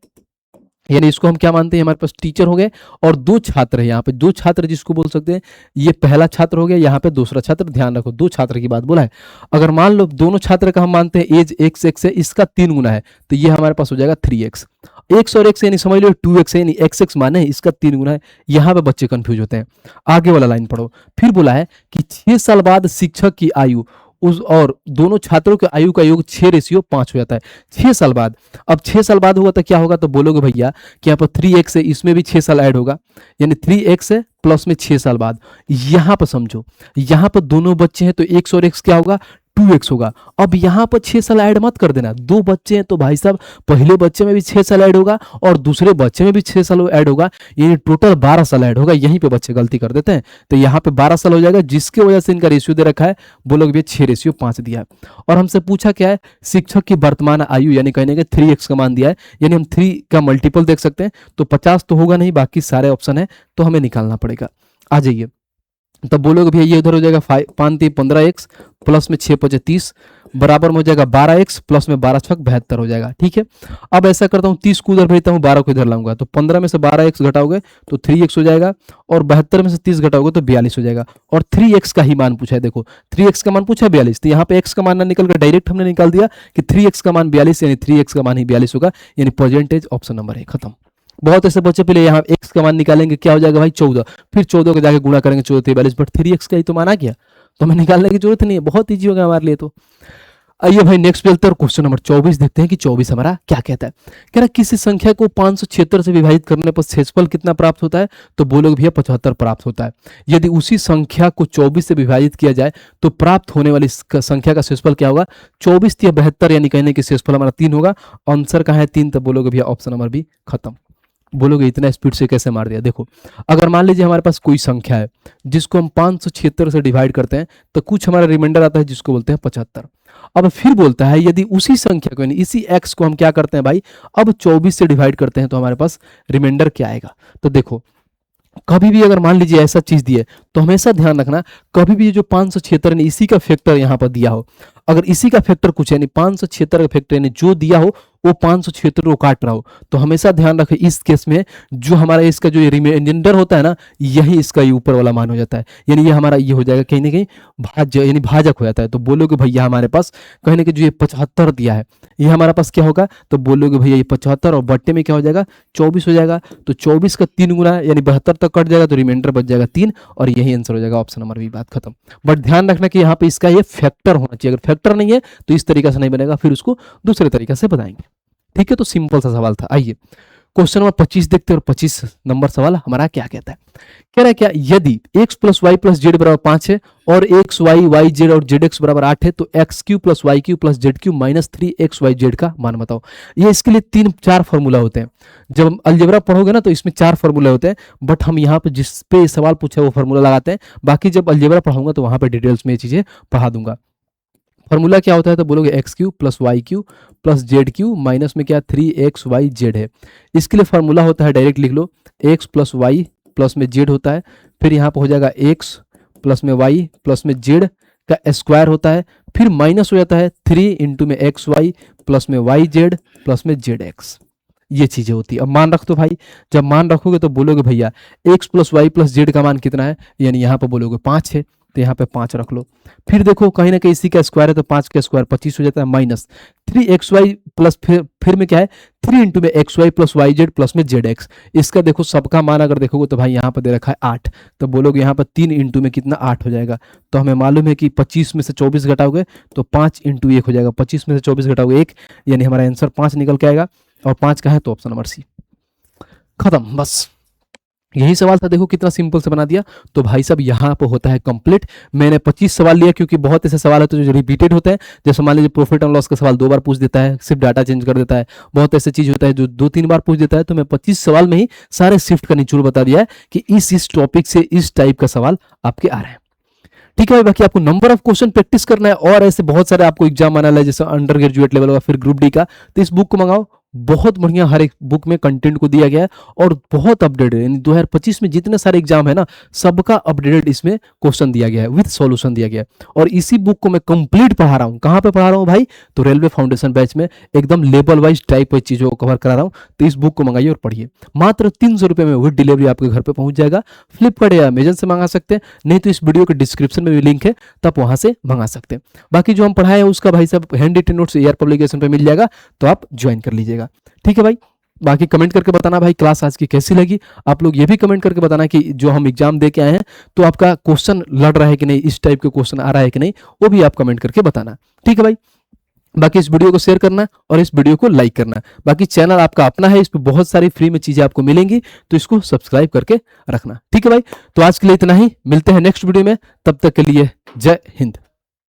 यानी इसको हम क्या मानते हैं, हमारे पास टीचर हो गए और 2 छात्र है। यहाँ पे 2 छात्र जिसको बोल सकते हैं, ये पहला छात्र हो गया, यहाँ पे दूसरा छात्र। ध्यान रखो 2 छात्र की बात बोला है। अगर मान लो दोनों छात्र का हम मानते हैं एज x है, इसका 3 गुना है, तो ये हमारे पास हो जाएगा 3x। x और x यानी समझ लो 2x है, यानी x माने इसका 3 गुना है। यहाँ पे बच्चे कंफ्यूज होते हैं। आगे वाला लाइन पढ़ो, फिर बोला है कि 6 साल बाद शिक्षक की आयु उस और दोनों छात्रों के आयु का योग 6:5 हो जाता है 6 साल बाद। अब 6 साल बाद हुआ तो क्या होगा, तो बोलोगे भैया कि यहाँ पर 3x है, इसमें भी 6 साल ऐड होगा, यानी 3x है प्लस में 6 साल बाद। यहाँ पर समझो, यहाँ पर दोनों बच्चे हैं तो x और x क्या होगा, 2x होगा। अब यहाँ पर 6 साल ऐड मत कर देना, 2 बच्चे हैं तो भाई साहब पहले बच्चे में भी 6 साल ऐड होगा और दूसरे बच्चे में भी 6 साल ऐड होगा, यानी टोटल 12 साल ऐड होगा। यहीं पे बच्चे गलती कर देते हैं, तो यहाँ पे 12 साल हो जाएगा, जिसकी वजह से इनका रेशियो दे रखा है, बोलोगे भैया 6:5 दिया है। और हमसे पूछा क्या है, शिक्षक की वर्तमान आयु, यानी कहने के 3x का मान दिया है, यानी हम 3 का मल्टीपल देख सकते हैं। तो 50 तो होगा नहीं, बाकी सारे ऑप्शन है, तो हमें निकालना पड़ेगा। आ जाइए, तब बोलोगे भैया ये उधर हो जाएगा 5 15x प्लस में 6 5 30 बराबर में हो जाएगा 12x प्लस में 12 6 72 हो जाएगा। ठीक है, अब ऐसा करता हूँ 30 को उधर भेजता हूँ, 12 को इधर लाऊंगा, तो 15 में से 12x घटाओगे तो 3x हो जाएगा, और 72 में से 30 घटाओगे तो 42 हो जाएगा। और 3x का ही मान पूछा है, देखो 3x का मान पूछा है 42, तो यहाँ पे x का मान ना निकल कर डायरेक्ट हमने निकाल दिया कि 3x का मान 42, यानी 3x का मान ही 42 होगा, यानी परसेंटेज ऑप्शन नंबर है, खत्म। बहुत ऐसे बच्चे पहले यहाँ x का मान निकालेंगे, क्या हो जाएगा भाई 14, फिर 14 को जाके गुणा करेंगे 14 42, बट 3x का ही तो मान आ गया, तो हमें निकालने की जरूरत नहीं है, बहुत ईजी हो गया हमारे लिए। तो आइए भाई नेक्स्ट चलते हैं और क्वेश्चन नंबर 24 देखते हैं कि 24 हमारा क्या कहता है। कह रहा किसी संख्या को 576 से विभाजित करने पर शेषफल कितना प्राप्त होता है, तो बोलोगे भैया 75 प्राप्त होता है। यदि उसी संख्या को 24 से विभाजित किया जाए तो प्राप्त होने वाली संख्या का शेषफल क्या होगा, 24 या 72, यानी कहने की शेषफल हमारा 3 होगा। आंसर कहाँ है 3, तो बोलोगे भैया ऑप्शन नंबर बी, खत्म। बोलोगे इतना स्पीड से कैसे मार दिया। देखो अगर मान लीजिए हमारे पास कोई संख्या है जिसको हम 576 से डिवाइड करते हैं तो कुछ हमारा रिमाइंडर आता है जिसको बोलते हैं 75। अब फिर बोलता है यदि उसी संख्या को, यानी इसी x को हम क्या करते हैं भाई, अब 24 से डिवाइड करते हैं तो हमारे पास रिमाइंडर क्या आएगा। तो देखो कभी भी अगर मान लीजिए ऐसा चीज दी है तो हमेशा ध्यान रखना, कभी भी जो 576 यानी इसी का फैक्टर यहाँ पर दिया हो, अगर इसी का फैक्टर कुछ यानी 576 का फैक्टर यानी जो दिया हो वो 576 को काट रहा हो, तो हमेशा ध्यान रखें इस केस में जो हमारा इसका जो रिमाइंडर होता है ना, यही इसका ये ऊपर वाला मान हो जाता है, यानी ये हमारा ये हो जाएगा कहीं ना कहीं भाज्य, यानी भाजक हो जाता है। तो बोलोगे भैया हमारे पास कहीं ना कहीं जो ये 75 दिया है ये हमारा पास क्या होगा, तो बोलोगे भैया ये 75 और बट्टे में क्या हो जाएगा 24 हो जाएगा। तो 24 का 3 गुना यानी 72 तक कट जाएगा, तो रिमाइंडर बच जाएगा 3, और यही आंसर हो जाएगा ऑप्शन नंबर बी, बात खत्म। बट ध्यान रखना कि यहाँ पे इसका ये फैक्टर होना चाहिए, अगर फैक्टर नहीं है तो इस तरीके से नहीं बनेगा, फिर उसको दूसरे तरीके से बताएंगे। ठीक है, तो सिंपल सा सवाल था। आइए क्वेश्चन नंबर 25 देखते हैं, और 25 नंबर सवाल हमारा क्या कहता है। कह रहा है क्या, यदि x plus y plus z बराबर 5 है और x y y z और जेड बराबर 8 है तो x cube plus y cube plus z cube minus 3xy z का मान बताओ। ये इसके लिए 3-4 फॉर्मूला होते हैं, जब हम अलजेब्रा पढ़ोगे ना तो इसमें 4 फॉर्मूला होते हैं, बट हम यहाँ पे जिस पे सवाल पूछा है वो फॉर्मूला लगाते हैं, बाकी जब अलजेब्रा पढ़ाऊंगा तो वहां पे डिटेल्स में ये चीजें पढ़ा दूंगा। फॉर्मूला क्या होता है, तो बोलोगे x cube plus y cube plus z cube minus में क्या 3xy z है। इसके लिए फॉर्मूला होता है, डायरेक्ट लिख लो, x प्लस वाई प्लस में जेड होता है, फिर यहाँ पर हो जाएगा x प्लस में वाई प्लस में जेड का स्क्वायर होता है, फिर माइनस हो जाता है 3 इंटू में एक्स वाई प्लस में वाई जेड प्लस में जेड एक्स। ये चीजें होती है। अब मान रख दो भाई, जब मान रखोगे तो बोलोगे भैया x plus y plus z का मान कितना है, यानी यहाँ पर बोलोगे 5 है, तो यहाँ पे 5 रख लो। फिर देखो कहीं ना कहीं इसी का स्क्वायर है तो 5 का स्क्वायर 25 हो जाता है, माइनस 3xy प्लस फिर में क्या है 3 इंटू में xy प्लस yz प्लस में zx। इसका देखो सबका मान अगर देखोगे तो भाई यहाँ पर दे रखा है 8, तो बोलोगे यहाँ पर 3 इंटू में कितना 8 हो जाएगा। तो हमें मालूम है कि 25 में से 24 घटाओगे तो 5 इंटू 1 हो जाएगा, 25 में से 24 घटाओगे 1, यानी हमारा आंसर 5 निकल के आएगा। और 5 का है तो ऑप्शन नंबर सी। खत्म, बस यही सवाल था। देखो कितना सिंपल से बना दिया। तो भाई साहब यहाँ पर होता है कंप्लीट। मैंने 25 सवाल लिया क्योंकि बहुत ऐसे सवाल होते हैं जो रिपीटेड होते हैं। जैसे मान लीजिए प्रॉफिट एंड लॉस का सवाल 2 बार पूछ देता है, सिर्फ डाटा चेंज कर देता है। बहुत ऐसे चीज होता है जो 2-3 बार पूछ देता है। तो मैं 25 सवाल में ही सारे शिफ्ट का निचोड़ बता दिया है कि इस टॉपिक से इस टाइप का सवाल आपके आ रहे हैं। ठीक है भाई, बाकी आपको नंबर ऑफ क्वेश्चन प्रैक्टिस करना है और ऐसे बहुत सारे आपको एग्जाम आना है, जैसे अंडर ग्रेजुएट लेवल का, फिर ग्रुप डी का। तो इस बुक को मंगाओ, बहुत बढ़िया हर एक बुक में कंटेंट को दिया गया है और बहुत अपडेटेड है। 2025 में जितने सारे एग्जाम है ना, सबका अपडेटेड इसमें क्वेश्चन दिया गया है, विद सॉल्यूशन दिया गया है। और इसी बुक को मैं कंप्लीट पढ़ा रहा हूँ। कहाँ पे पढ़ा रहा हूँ भाई? तो रेलवे फाउंडेशन बैच में एकदम लेवल वाइज टाइप वाइज चीजों को कवर करा रहा हूँ। तो इस बुक को मंगाइए और पढ़िए। मात्र 300 रुपये में विद डिलीवरी आपके घर पे पहुंच जाएगा। फ्लिपकार्ट या अमेजन से मंगा सकते हैं, नहीं तो इस वीडियो के डिस्क्रिप्शन में भी लिंक है, तब वहां से मंगा सकते हैं। बाकी जो हम पढ़ाए उसका भाई साहब handwritten notes AR publication पे मिल जाएगा, तो आप ज्वाइन कर लीजिएगा। ठीक है भाई, बाकी कमेंट करके बताना भाई क्लास आज की कैसी लगी। आप लोग ये भी कमेंट करके बताना कि जो हम एग्जाम दे के आए हैं तो आपका क्वेश्चन लड़ रहा है कि नहीं, इस टाइप के क्वेश्चन आ रहा है कि नहीं, वो भी आप कमेंट करके बताना। ठीक है भाई, बाकी इस वीडियो को शेयर करना और इस वीडियो को लाइक करना। बाकी चैनल आपका अपना है, इस पर बहुत सारी फ्री में चीजें आपको मिलेंगी, तो इसको सब्सक्राइब करके रखना। ठीक है भाई, तो आज के लिए इतना ही, मिलते हैं नेक्स्ट वीडियो में, तब तक के लिए जय हिंद।